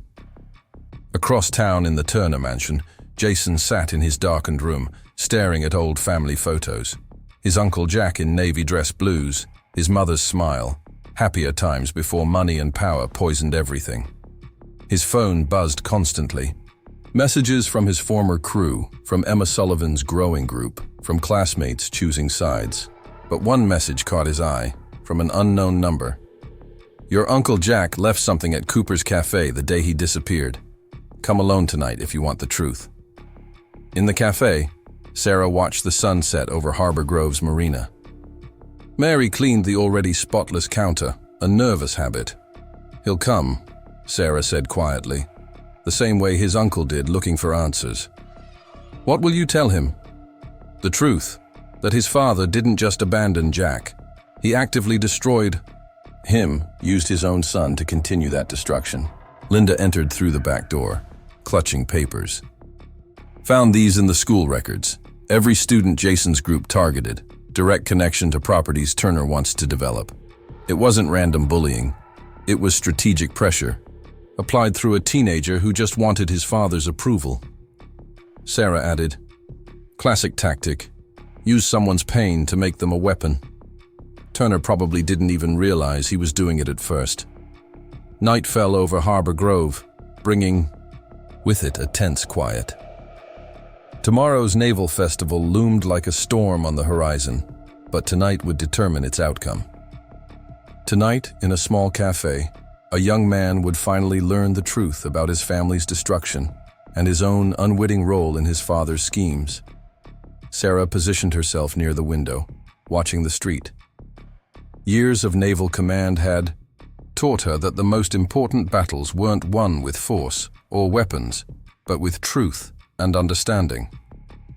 Across town in the Turner mansion, Jason sat in his darkened room, staring at old family photos. His Uncle Jack in navy dress blues, his mother's smile, happier times before money and power poisoned everything. His phone buzzed constantly. Messages from his former crew, from Emma Sullivan's growing group, from classmates choosing sides. But one message caught his eye, from an unknown number. Your Uncle Jack left something at Cooper's Café the day he disappeared. Come alone tonight if you want the truth. In the cafe, Sarah watched the sunset over Harbor Grove's marina. Mary cleaned the already spotless counter, a nervous habit. He'll come, Sarah said quietly, the same way his uncle did, looking for answers. What will you tell him? The truth, that his father didn't just abandon Jack. He actively destroyed him, used his own son to continue that destruction. Linda entered through the back door, clutching papers. Found these in the school records. Every student Jason's group targeted, direct connection to properties Turner wants to develop. It wasn't random bullying. It was strategic pressure, applied through a teenager who just wanted his father's approval. Sarah added, classic tactic. Use someone's pain to make them a weapon. Turner probably didn't even realize he was doing it at first. Night fell over Harbor Grove, bringing with it a tense quiet. Tomorrow's naval festival loomed like a storm on the horizon, but tonight would determine its outcome. Tonight, in a small cafe, a young man would finally learn the truth about his family's destruction and his own unwitting role in his father's schemes. Sarah positioned herself near the window, watching the street. Years of naval command had taught her that the most important battles weren't won with force or weapons, but with truth and understanding.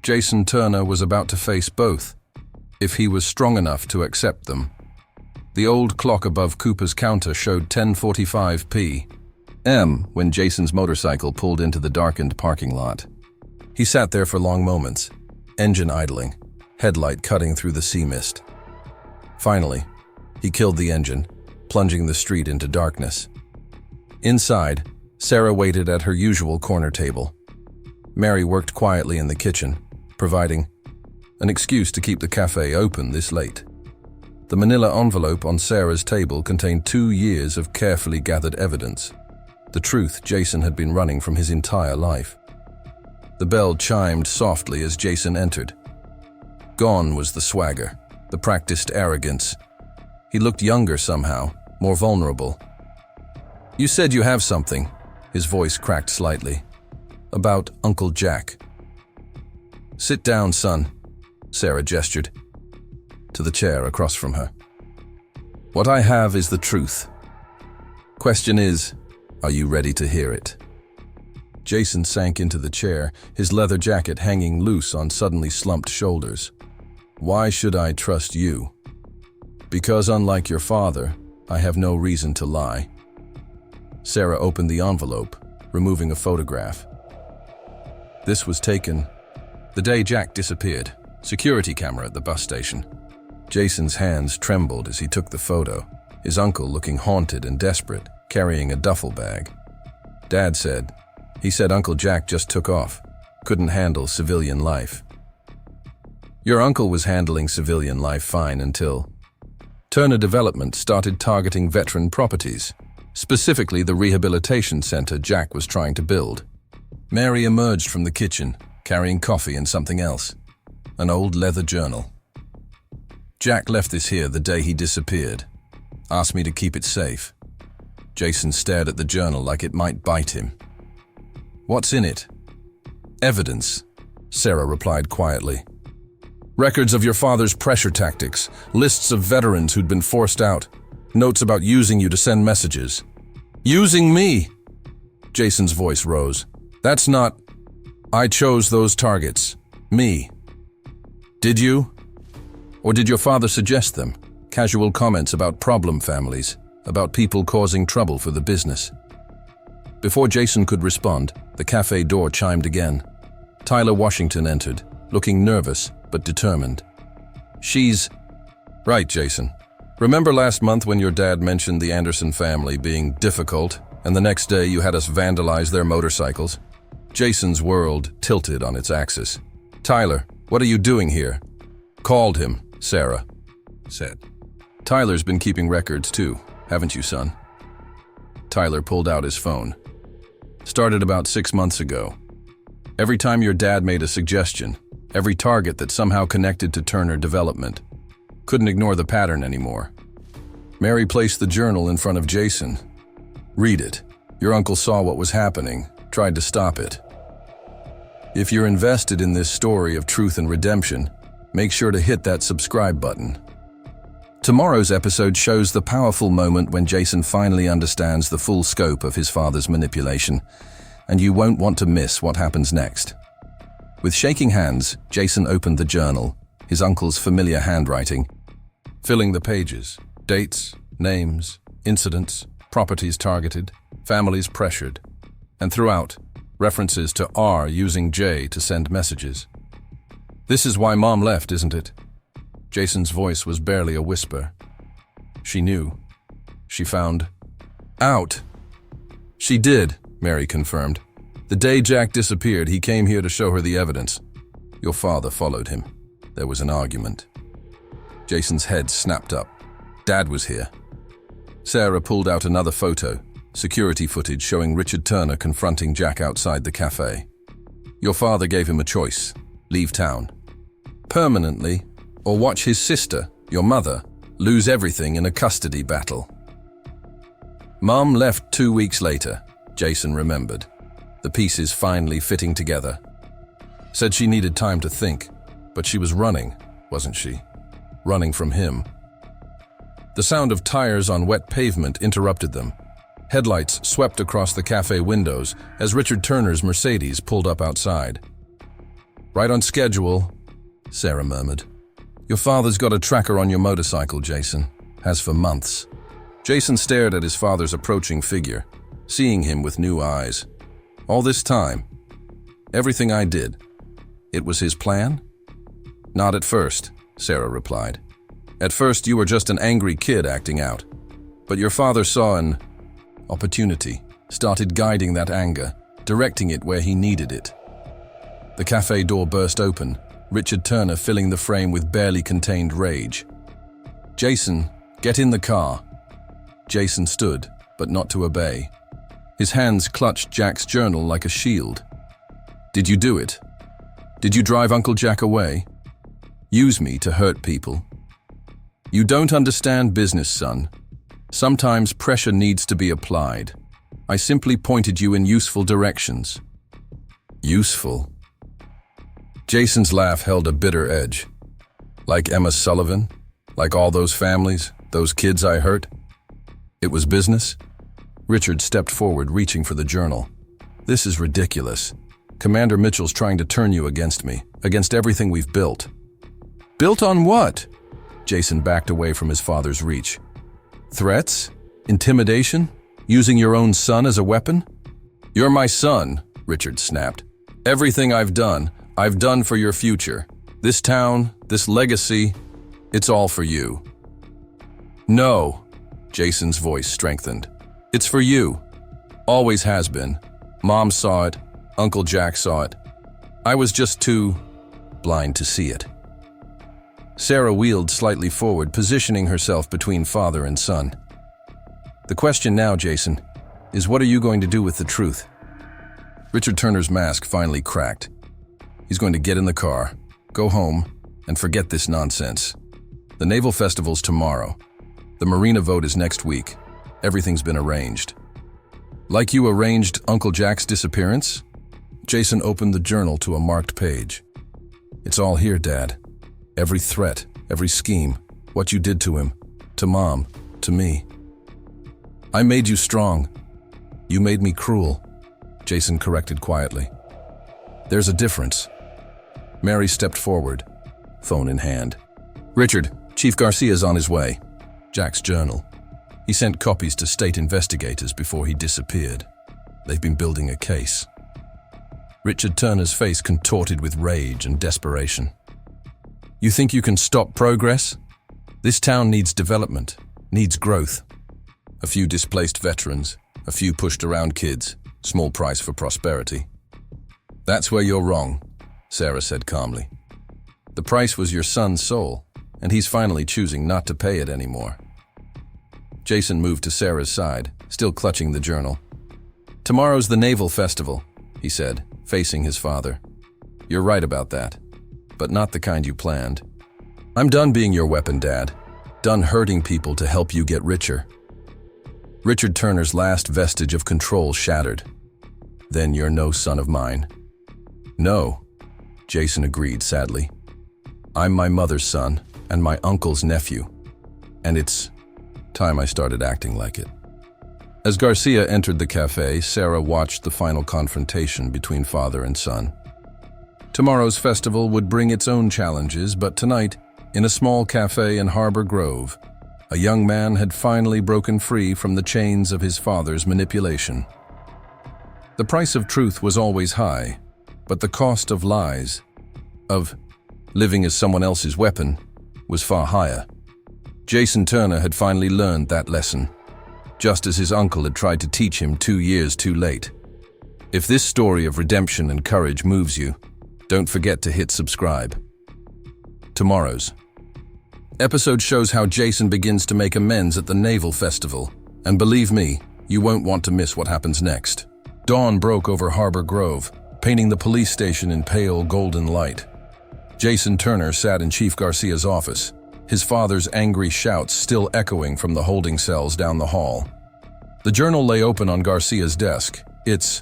Jason Turner was about to face both, if he was strong enough to accept them. The old clock above Cooper's counter showed 10:45 p.m. when Jason's motorcycle pulled into the darkened parking lot. He sat there for long moments, engine idling, headlight cutting through the sea mist. Finally, he killed the engine, plunging the street into darkness. Inside, Sarah waited at her usual corner table. Mary worked quietly in the kitchen, providing an excuse to keep the cafe open this late. The manila envelope on Sarah's table contained 2 years of carefully gathered evidence, the truth Jason had been running from his entire life. The bell chimed softly as Jason entered. Gone was the swagger, the practiced arrogance. He looked younger somehow, more vulnerable. You said you have something, his voice cracked slightly. About Uncle Jack. Sit down, son, Sarah gestured to the chair across from her. What I have is the truth. Question is, are you ready to hear it? Jason sank into the chair, his leather jacket hanging loose on suddenly slumped shoulders. Why should I trust you? Because unlike your father, I have no reason to lie. Sarah opened the envelope, removing a photograph. This was taken the day Jack disappeared. Security camera at the bus station. Jason's hands trembled as he took the photo, his uncle looking haunted and desperate, carrying a duffel bag. Dad said, he said Uncle Jack just took off, couldn't handle civilian life. Your uncle was handling civilian life fine until Turner Development started targeting veteran properties, specifically the rehabilitation center Jack was trying to build. Mary emerged from the kitchen, carrying coffee and something else, an old leather journal. Jack left this here the day he disappeared. Asked me to keep it safe. Jason stared at the journal like it might bite him. What's in it? Evidence, Sarah replied quietly. Records of your father's pressure tactics, lists of veterans who'd been forced out, notes about using you to send messages. Using me? Jason's voice rose. That's not... I chose those targets. Me. Did you? Or did your father suggest them? Casual comments about problem families, about people causing trouble for the business. Before Jason could respond, the cafe door chimed again. Tyler Washington entered, looking nervous but determined. She's... Right, Jason. Remember last month when your dad mentioned the Anderson family being difficult, and the next day you had us vandalize their motorcycles? Jason's world tilted on its axis. "Tyler, what are you doing here?" "Called him," Sarah said. "Tyler's been keeping records too, haven't you, son?" Tyler pulled out his phone. "Started about 6 months ago. Every time your dad made a suggestion, every target that somehow connected to Turner development. Couldn't ignore the pattern anymore." Mary placed the journal in front of Jason. "Read it. Your uncle saw what was happening, tried to stop it. If you're invested in this story of truth and redemption, make sure to hit that subscribe button." Tomorrow's episode shows the powerful moment when Jason finally understands the full scope of his father's manipulation, and you won't want to miss what happens next. With shaking hands, Jason opened the journal, his uncle's familiar handwriting, filling the pages. Dates, names, incidents, properties targeted, families pressured, and throughout, references to R using J to send messages. "This is why Mom left, isn't it?" Jason's voice was barely a whisper. She knew. She found out. "She did," Mary confirmed. "The day Jack disappeared, he came here to show her the evidence. Your father followed him. There was an argument." Jason's head snapped up. Dad was here. Sarah pulled out another photo, security footage showing Richard Turner confronting Jack outside the cafe. "Your father gave him a choice. Leave town permanently, or watch his sister, your mother, lose everything in a custody battle." Mom left 2 weeks later, Jason remembered, the pieces finally fitting together. Said she needed time to think, but she was running, wasn't she? Running from him. The sound of tires on wet pavement interrupted them. Headlights swept across the cafe windows as Richard Turner's Mercedes pulled up outside. "Right on schedule," Sarah murmured. "Your father's got a tracker on your motorcycle, Jason. Has for months." Jason stared at his father's approaching figure, seeing him with new eyes. "All this time, everything I did, it was his plan?" "Not at first," Sarah replied. "At first you were just an angry kid acting out. But your father saw an opportunity, started guiding that anger, directing it where he needed it." The cafe door burst open, Richard Turner filling the frame with barely contained rage. "Jason, get in the car." Jason stood, but not to obey. His hands clutched Jack's journal like a shield. "Did you do it? Did you drive Uncle Jack away? Use me to hurt people? You don't understand business, son. Sometimes pressure needs to be applied. I simply pointed you in useful directions." "Useful?" Jason's laugh held a bitter edge. "Like Emma Sullivan? Like all those families, those kids I hurt? It was business?" Richard stepped forward, reaching for the journal. "This is ridiculous. Commander Mitchell's trying to turn you against me, against everything we've built." "Built on what?" Jason backed away from his father's reach. "Threats? Intimidation? Using your own son as a weapon?" "You're my son," Richard snapped. "Everything I've done for your future. This town, this legacy, it's all for you." "No," Jason's voice strengthened. "It's for you. Always has been. Mom saw it. Uncle Jack saw it. I was just too blind to see it." Sarah wheeled slightly forward, positioning herself between father and son. "The question now, Jason, is what are you going to do with the truth?" Richard Turner's mask finally cracked. He's going to get in the car, go home, and forget this nonsense. The Naval Festival's tomorrow. The Marina vote is next week. Everything's been arranged. "Like you arranged Uncle Jack's disappearance?" Jason opened the journal to a marked page. "It's all here, Dad. Every threat, every scheme, what you did to him, to Mom, to me. I made you strong. You made me cruel," Jason corrected quietly. "There's a difference." Mary stepped forward, phone in hand. "Richard, Chief Garcia's on his way." Jack's journal. He sent copies to state investigators before he disappeared. They've been building a case. Richard Turner's face contorted with rage and desperation. "You think you can stop progress? This town needs development, needs growth. A few displaced veterans, a few pushed around kids, small price for prosperity. That's where you're wrong, Sarah said calmly. The price was your son's soul, and he's finally choosing not to pay it anymore. Jason moved to Sarah's side, still clutching the journal. Tomorrow's the Naval Festival, he said, facing his father. You're right about that, but not the kind you planned. I'm done being your weapon, Dad. Done hurting people to help you get richer. Richard Turner's last vestige of control shattered. Then you're no son of mine. No, Jason agreed sadly. I'm my mother's son and my uncle's nephew, and it's time I started acting like it. As Garcia entered the cafe, Sarah watched the final confrontation between father and son. Tomorrow's festival would bring its own challenges, but tonight, in a small cafe in Harbor Grove, a young man had finally broken free from the chains of his father's manipulation. The price of truth was always high, but the cost of lies, of living as someone else's weapon, was far higher. Jason Turner had finally learned that lesson, just as his uncle had tried to teach him 2 years too late. If this story of redemption and courage moves you, don't forget to hit subscribe. Tomorrow's episode shows how Jason begins to make amends at the Naval Festival, and believe me, you won't want to miss what happens next. Dawn broke over Harbor Grove, painting the police station in pale golden light. Jason Turner sat in Chief Garcia's office, his father's angry shouts still echoing from the holding cells down the hall. The journal lay open on Garcia's desk, its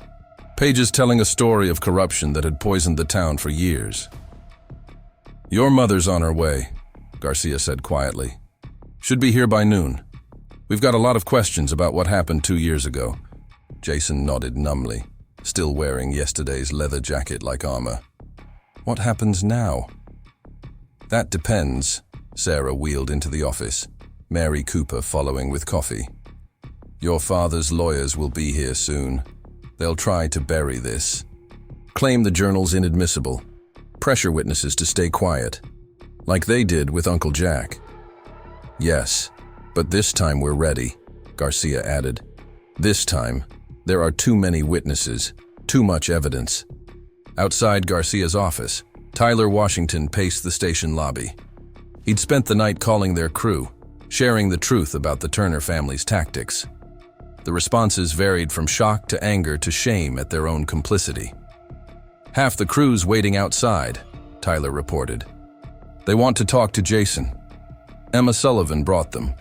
pages telling a story of corruption that had poisoned the town for years. Your mother's on her way, Garcia said quietly. Should be here by noon. We've got a lot of questions about what happened 2 years ago. Jason nodded numbly, still wearing yesterday's leather jacket like armor. What happens now? That depends. Sarah wheeled into the office, Mary Cooper following with coffee. Your father's lawyers will be here soon. They'll try to bury this. Claim the journal's inadmissible. Pressure witnesses to stay quiet, like they did with Uncle Jack. Yes, but this time we're ready, Garcia added. This time, there are too many witnesses, too much evidence. Outside Garcia's office, Tyler Washington paced the station lobby. He'd spent the night calling their crew, sharing the truth about the Turner family's tactics. The responses varied from shock to anger to shame at their own complicity. Half the crew's waiting outside, Tyler reported. They want to talk to Jason. Emma Sullivan brought them.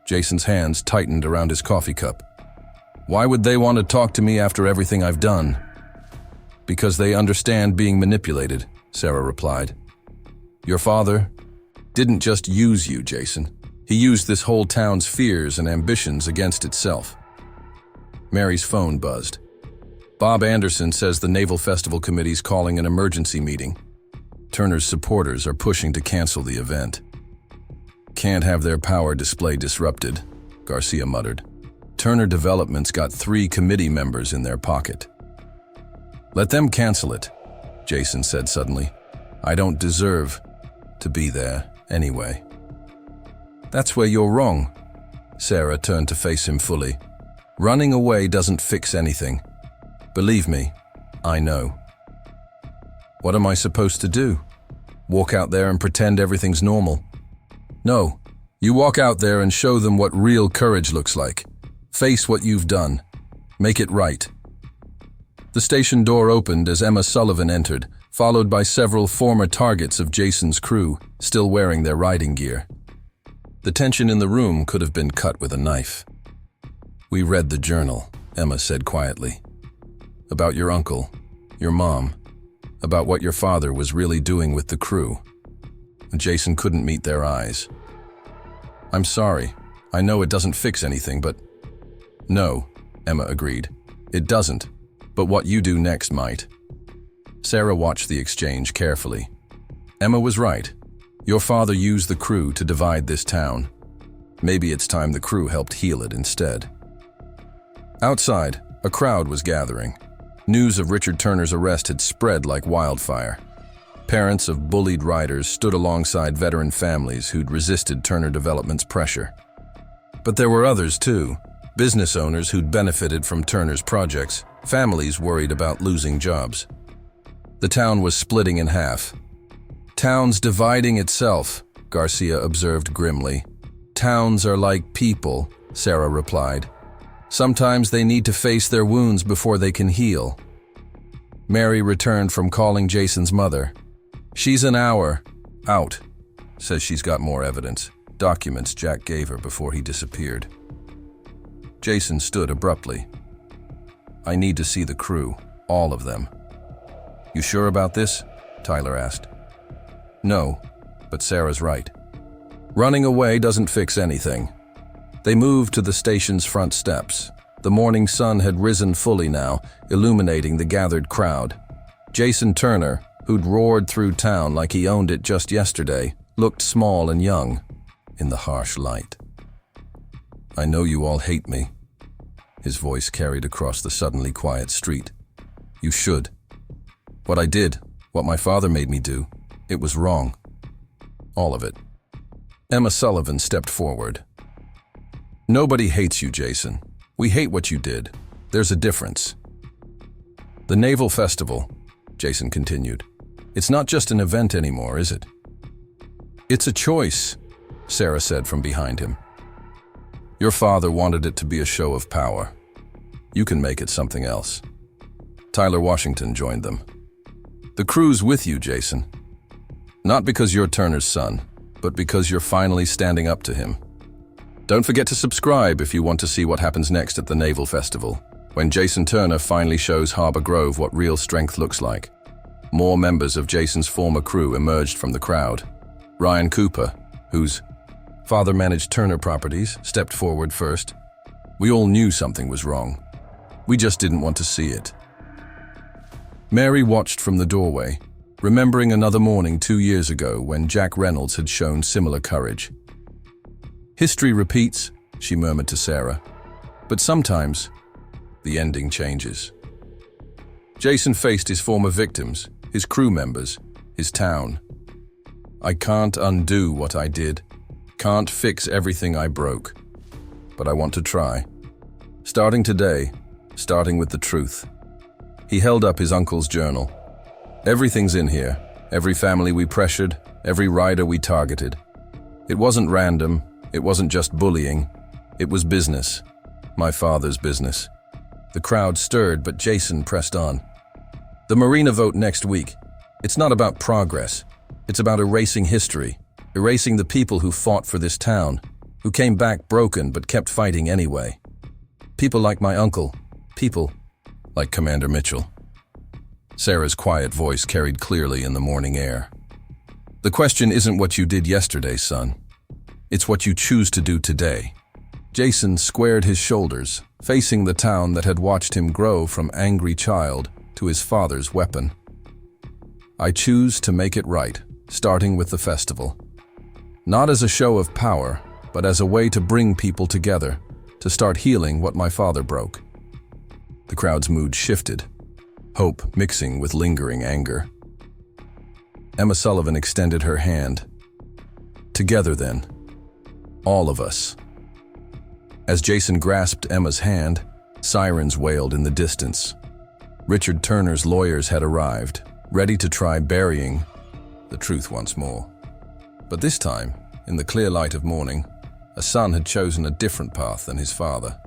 Jason's hands tightened around his coffee cup. Why would they want to talk to me after everything I've done? Because they understand being manipulated, Sarah replied. Your father didn't just use you, Jason. He used this whole town's fears and ambitions against itself. Mary's phone buzzed. Bob Anderson says the Naval Festival Committee's calling an emergency meeting. Turner's supporters are pushing to cancel the event. Can't have their power display disrupted, Garcia muttered. Turner Development's got 3 committee members in their pocket. Let them cancel it, Jason said suddenly. I don't deserve to be there anyway. That's where you're wrong. Sarah turned to face him fully. Running away doesn't fix anything. Believe me, I know. What am I supposed to do? Walk out there and pretend everything's normal? No, you walk out there and show them what real courage looks like. Face what you've done. Make it right. The station door opened as Emma Sullivan entered, followed by several former targets of Jason's crew, still wearing their riding gear. The tension in the room could have been cut with a knife. We read the journal, Emma said quietly. About your uncle, your mom, about what your father was really doing with the crew. Jason couldn't meet their eyes. I'm sorry. I know it doesn't fix anything, but... No, Emma agreed. It doesn't, but what you do next might. Sarah watched the exchange carefully. Emma was right. Your father used the crew to divide this town. Maybe it's time the crew helped heal it instead. Outside, a crowd was gathering. News of Richard Turner's arrest had spread like wildfire. Parents of bullied riders stood alongside veteran families who'd resisted Turner Development's pressure. But there were others too. Business owners who'd benefited from Turner's projects, families worried about losing jobs. The town was splitting in half. "Town's dividing itself," Garcia observed grimly. "Towns are like people," Sarah replied. "Sometimes they need to face their wounds before they can heal." Mary returned from calling Jason's mother. "She's an hour out. Says she's got more evidence, documents Jack gave her before he disappeared." Jason stood abruptly. "I need to see the crew, all of them." "You sure about this?" Tyler asked. "No, but Sarah's right. Running away doesn't fix anything." They moved to the station's front steps. The morning sun had risen fully now, illuminating the gathered crowd. Jason Turner, who'd roared through town like he owned it just yesterday, looked small and young in the harsh light. "I know you all hate me." His voice carried across the suddenly quiet street. "You should. What I did, what my father made me do, it was wrong. All of it." Emma Sullivan stepped forward. "Nobody hates you, Jason. We hate what you did. There's a difference." "The Naval Festival," Jason continued. "It's not just an event anymore, is it?" "It's a choice," Sarah said from behind him. "Your father wanted it to be a show of power. You can make it something else." Tyler Washington joined them. "The crew's with you, Jason. Not because you're Turner's son, but because you're finally standing up to him. Don't forget to subscribe if you want to see what happens next at the Naval Festival, when Jason Turner finally shows Harbor Grove what real strength looks like." More members of Jason's former crew emerged from the crowd. Ryan Cooper, whose father managed Turner Properties, stepped forward first. "We all knew something was wrong. We just didn't want to see it." Mary watched from the doorway, remembering another morning 2 years ago when Jack Reynolds had shown similar courage. "History repeats," she murmured to Sarah, "but sometimes the ending changes." Jason faced his former victims, his crew members, his town. "I can't undo what I did, can't fix everything I broke, but I want to try. Starting today, starting with the truth." He held up his uncle's journal. "Everything's in here, every family we pressured, every rider we targeted. It wasn't random, it wasn't just bullying, it was business, my father's business." The crowd stirred, but Jason pressed on. "The Marina vote next week. It's not about progress. It's about erasing history, erasing the people who fought for this town, who came back broken but kept fighting anyway. People like my uncle, people like Commander Mitchell." Sarah's quiet voice carried clearly in the morning air. "The question isn't what you did yesterday, son. It's what you choose to do today." Jason squared his shoulders, facing the town that had watched him grow from angry child to his father's weapon. "I choose to make it right, starting with the festival. Not as a show of power, but as a way to bring people together, to start healing what my father broke." The crowd's mood shifted, hope mixing with lingering anger. Emma Sullivan extended her hand. "Together then, all of us." As Jason grasped Emma's hand, sirens wailed in the distance. Richard Turner's lawyers had arrived, ready to try burying the truth once more. But this time, in the clear light of morning, a son had chosen a different path than his father.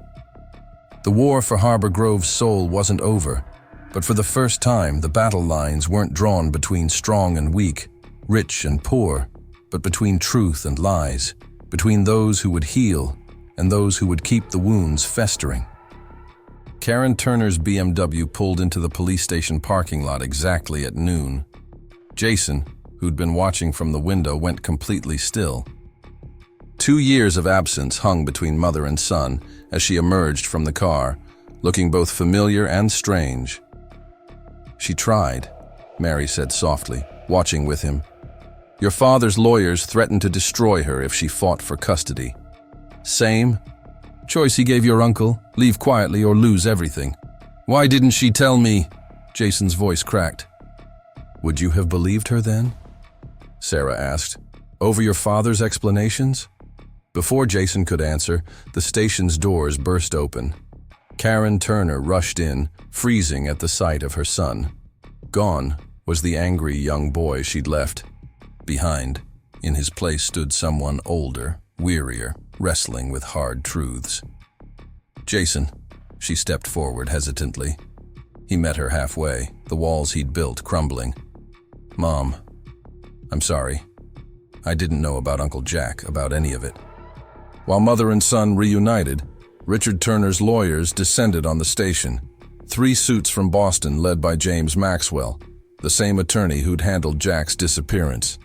The war for Harbor Grove's soul wasn't over, but for the first time, the battle lines weren't drawn between strong and weak, rich and poor, but between truth and lies, between those who would heal and those who would keep the wounds festering. Karen Turner's BMW pulled into the police station parking lot exactly at noon. Jason, who'd been watching from the window, went completely still. 2 years of absence hung between mother and son as she emerged from the car, looking both familiar and strange. "She tried," Mary said softly, watching with him. "Your father's lawyers threatened to destroy her if she fought for custody. Same choice he gave your uncle, leave quietly or lose everything. Why didn't she tell me?" Jason's voice cracked. "Would you have believed her then?" Sarah asked. "Over your father's explanations?" Before Jason could answer, the station's doors burst open. Karen Turner rushed in, freezing at the sight of her son. Gone was the angry young boy she'd left behind. In his place stood someone older, wearier, wrestling with hard truths. "Jason," she stepped forward hesitantly. He met her halfway, the walls he'd built crumbling. "Mom, I'm sorry. I didn't know about Uncle Jack, about any of it." While mother and son reunited, Richard Turner's lawyers descended on the station. 3 suits from Boston led by James Maxwell, the same attorney who'd handled Jack's disappearance.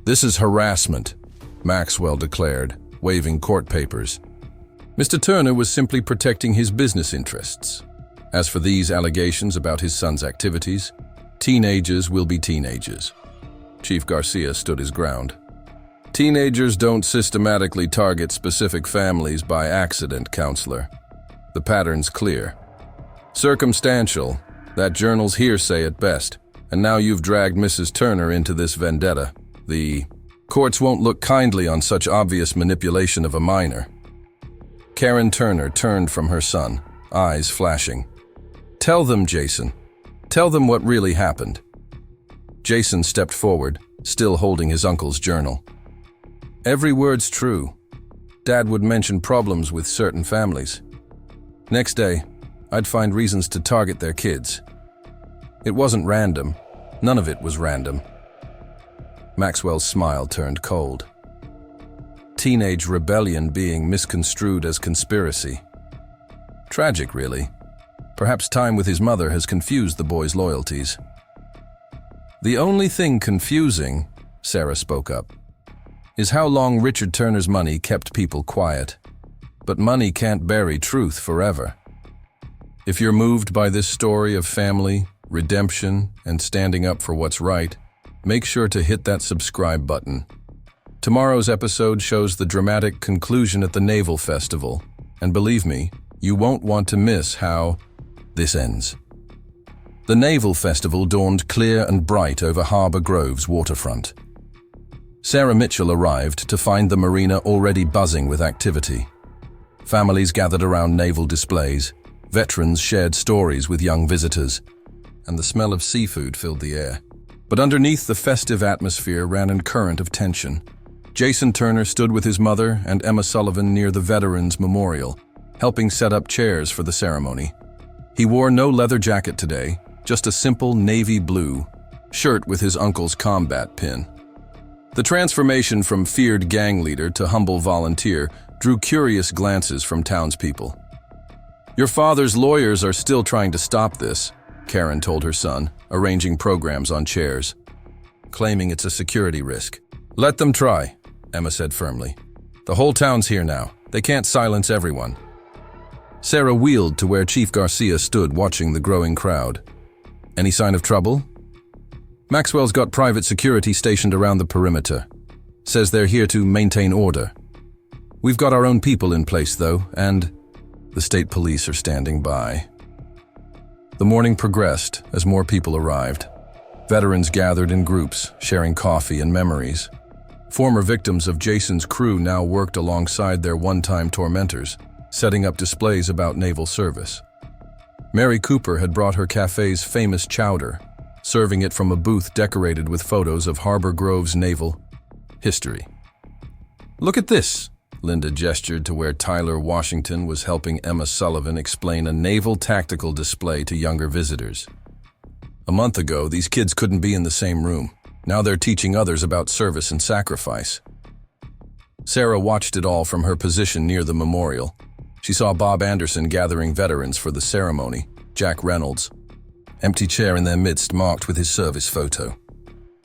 "This is harassment," Maxwell declared, waving court papers. Mr. Turner was simply protecting his business interests. As for these allegations about his son's activities, teenagers will be teenagers. Chief Garcia stood his ground. "Teenagers don't systematically target specific families by accident, counselor. The pattern's clear. Circumstantial, that journal's hearsay at best, and now you've dragged Mrs. Turner into this vendetta. The courts won't look kindly on such obvious manipulation of a minor." Karen Turner turned from her son, eyes flashing. "Tell them, Jason. Tell them what really happened." Jason stepped forward, still holding his uncle's journal. "Every word's true. Dad would mention problems with certain families. Next day, I'd find reasons to target their kids. It wasn't random. None of it was random." Maxwell's smile turned cold. Teenage rebellion being misconstrued as conspiracy. Tragic, really. Perhaps time with his mother has confused the boy's loyalties. "The only thing confusing," Sarah spoke up, "is how long Richard Turner's money kept people quiet. But money can't bury truth forever. If you're moved by this story of family, redemption, and standing up for what's right, make sure to hit that subscribe button. Tomorrow's episode shows the dramatic conclusion at the Naval Festival, and believe me, you won't want to miss how this ends. The Naval Festival dawned clear and bright over Harbor Grove's waterfront. Sarah Mitchell arrived to find the marina already buzzing with activity. Families gathered around naval displays, veterans shared stories with young visitors, and the smell of seafood filled the air. But underneath the festive atmosphere ran a current of tension. Jason Turner stood with his mother and Emma Sullivan near the Veterans Memorial, helping set up chairs for the ceremony. He wore no leather jacket today, just a simple navy blue shirt with his uncle's combat pin. The transformation from feared gang leader to humble volunteer drew curious glances from townspeople. "Your father's lawyers are still trying to stop this," Karen told her son, arranging programs on chairs, claiming it's a security risk. "Let them try," Emma said firmly. "The whole town's here now. They can't silence everyone." Sarah wheeled to where Chief Garcia stood watching the growing crowd. "Any sign of trouble?" "Maxwell's got private security stationed around the perimeter. Says they're here to maintain order. We've got our own people in place, though, and the state police are standing by." The morning progressed as more people arrived. Veterans gathered in groups, sharing coffee and memories. Former victims of Jason's crew now worked alongside their one-time tormentors, setting up displays about naval service. Mary Cooper had brought her cafe's famous chowder, serving it from a booth decorated with photos of Harbor Grove's naval history. "Look at this," Linda gestured to where Tyler Washington was helping Emma Sullivan explain a naval tactical display to younger visitors. A month ago, these kids couldn't be in the same room. Now they're teaching others about service and sacrifice. Sarah watched it all from her position near the memorial. She saw Bob Anderson gathering veterans for the ceremony, Jack Reynolds, empty chair in their midst marked with his service photo.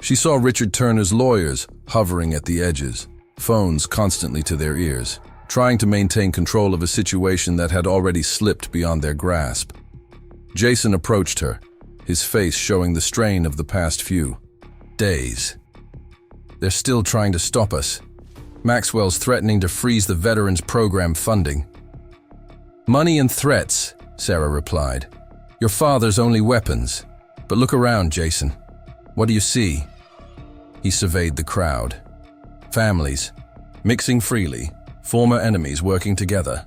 She saw Richard Turner's lawyers hovering at the edges, phones constantly to their ears, trying to maintain control of a situation that had already slipped beyond their grasp. Jason approached her, his face showing the strain of the past few days. "They're still trying to stop us. Maxwell's threatening to freeze the veterans program funding." "Money and threats," Sarah replied. "Your father's only weapons. But look around, Jason. What do you see?" He surveyed the crowd. Families, mixing freely, former enemies working together,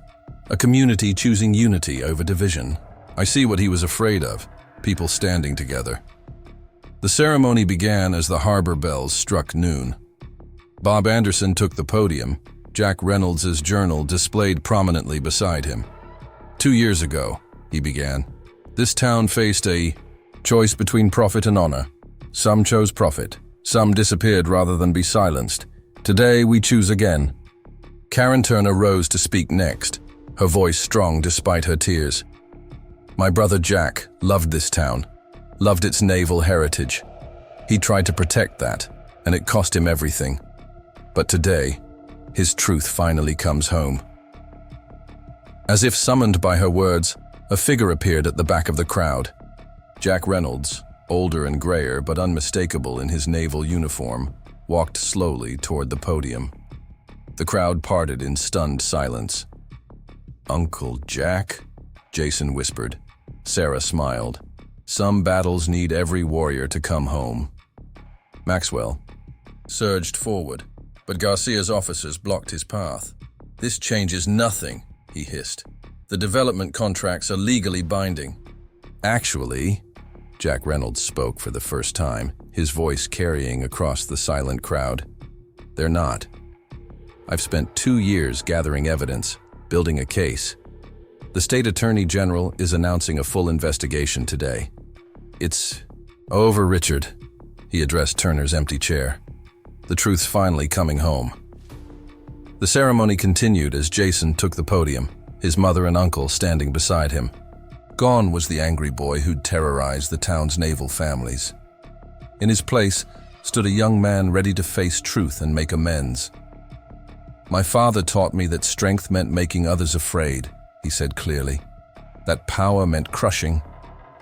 a community choosing unity over division. "I see what he was afraid of, people standing together." The ceremony began as the harbor bells struck noon. Bob Anderson took the podium, Jack Reynolds' journal displayed prominently beside him. 2 years ago, he began, this town faced a choice between profit and honor. Some chose profit. Some disappeared rather than be silenced. Today, we choose again. Karen Turner rose to speak next, her voice strong despite her tears. My brother Jack loved this town, loved its naval heritage. He tried to protect that, and it cost him everything. But today, his truth finally comes home. As if summoned by her words, a figure appeared at the back of the crowd. Jack Reynolds, older and grayer but unmistakable in his naval uniform, walked slowly toward the podium. The crowd parted in stunned silence. Uncle Jack? Jason whispered. Sarah smiled. Some battles need every warrior to come home. Maxwell surged forward, but Garcia's officers blocked his path. This changes nothing, he hissed. The development contracts are legally binding. Actually, Jack Reynolds spoke for the first time, his voice carrying across the silent crowd. They're not. I've spent 2 years gathering evidence, building a case. The state attorney general is announcing a full investigation today. It's over, Richard. He addressed Turner's empty chair. The truth's finally coming home. The ceremony continued as Jason took the podium, his mother and uncle standing beside him. Gone was the angry boy who'd terrorized the town's naval families. In his place stood a young man ready to face truth and make amends. My father taught me that strength meant making others afraid, he said clearly. That power meant crushing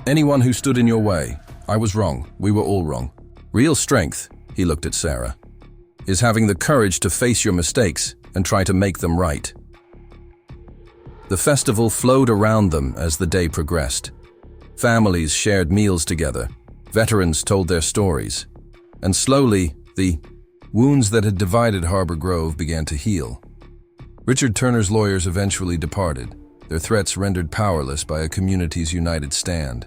anyone who stood in your way. I was wrong. We were all wrong. Real strength, he looked at Sarah, is having the courage to face your mistakes and try to make them right. The festival flowed around them as the day progressed. Families shared meals together. Veterans told their stories. And slowly, the wounds that had divided Harbor Grove began to heal. Richard Turner's lawyers eventually departed, their threats rendered powerless by a community's united stand.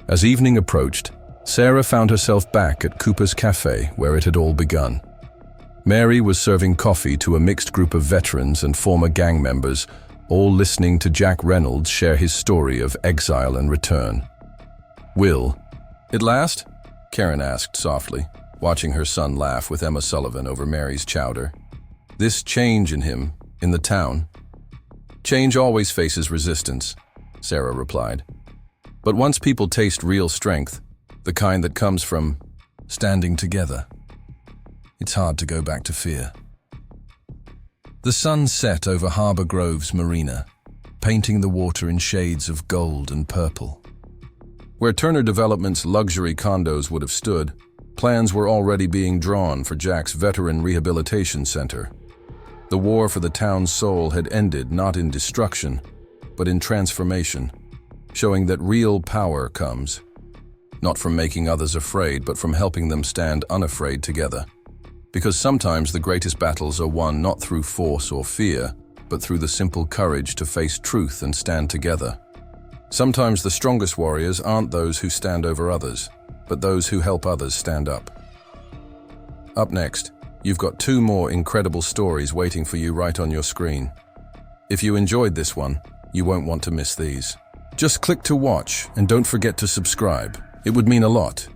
As evening approached, Sarah found herself back at Cooper's Café, where it had all begun. Mary was serving coffee to a mixed group of veterans and former gang members, all listening to Jack Reynolds share his story of exile and return. Will, at last? Karen asked softly, watching her son laugh with Emma Sullivan over Mary's chowder. This change in him, in the town. Change always faces resistance, Sarah replied. But once people taste real strength, the kind that comes from standing together, it's hard to go back to fear. The sun set over Harbor Grove's marina, painting the water in shades of gold and purple. Where Turner Development's luxury condos would have stood, plans were already being drawn for Jack's Veteran Rehabilitation Center. The war for the town's soul had ended not in destruction, but in transformation, showing that real power comes, not from making others afraid, but from helping them stand unafraid together. Because sometimes the greatest battles are won not through force or fear, but through the simple courage to face truth and stand together. Sometimes the strongest warriors aren't those who stand over others, but those who help others stand up. Up next, you've got 2 more incredible stories waiting for you right on your screen. If you enjoyed this one, you won't want to miss these. Just click to watch and don't forget to subscribe. It would mean a lot.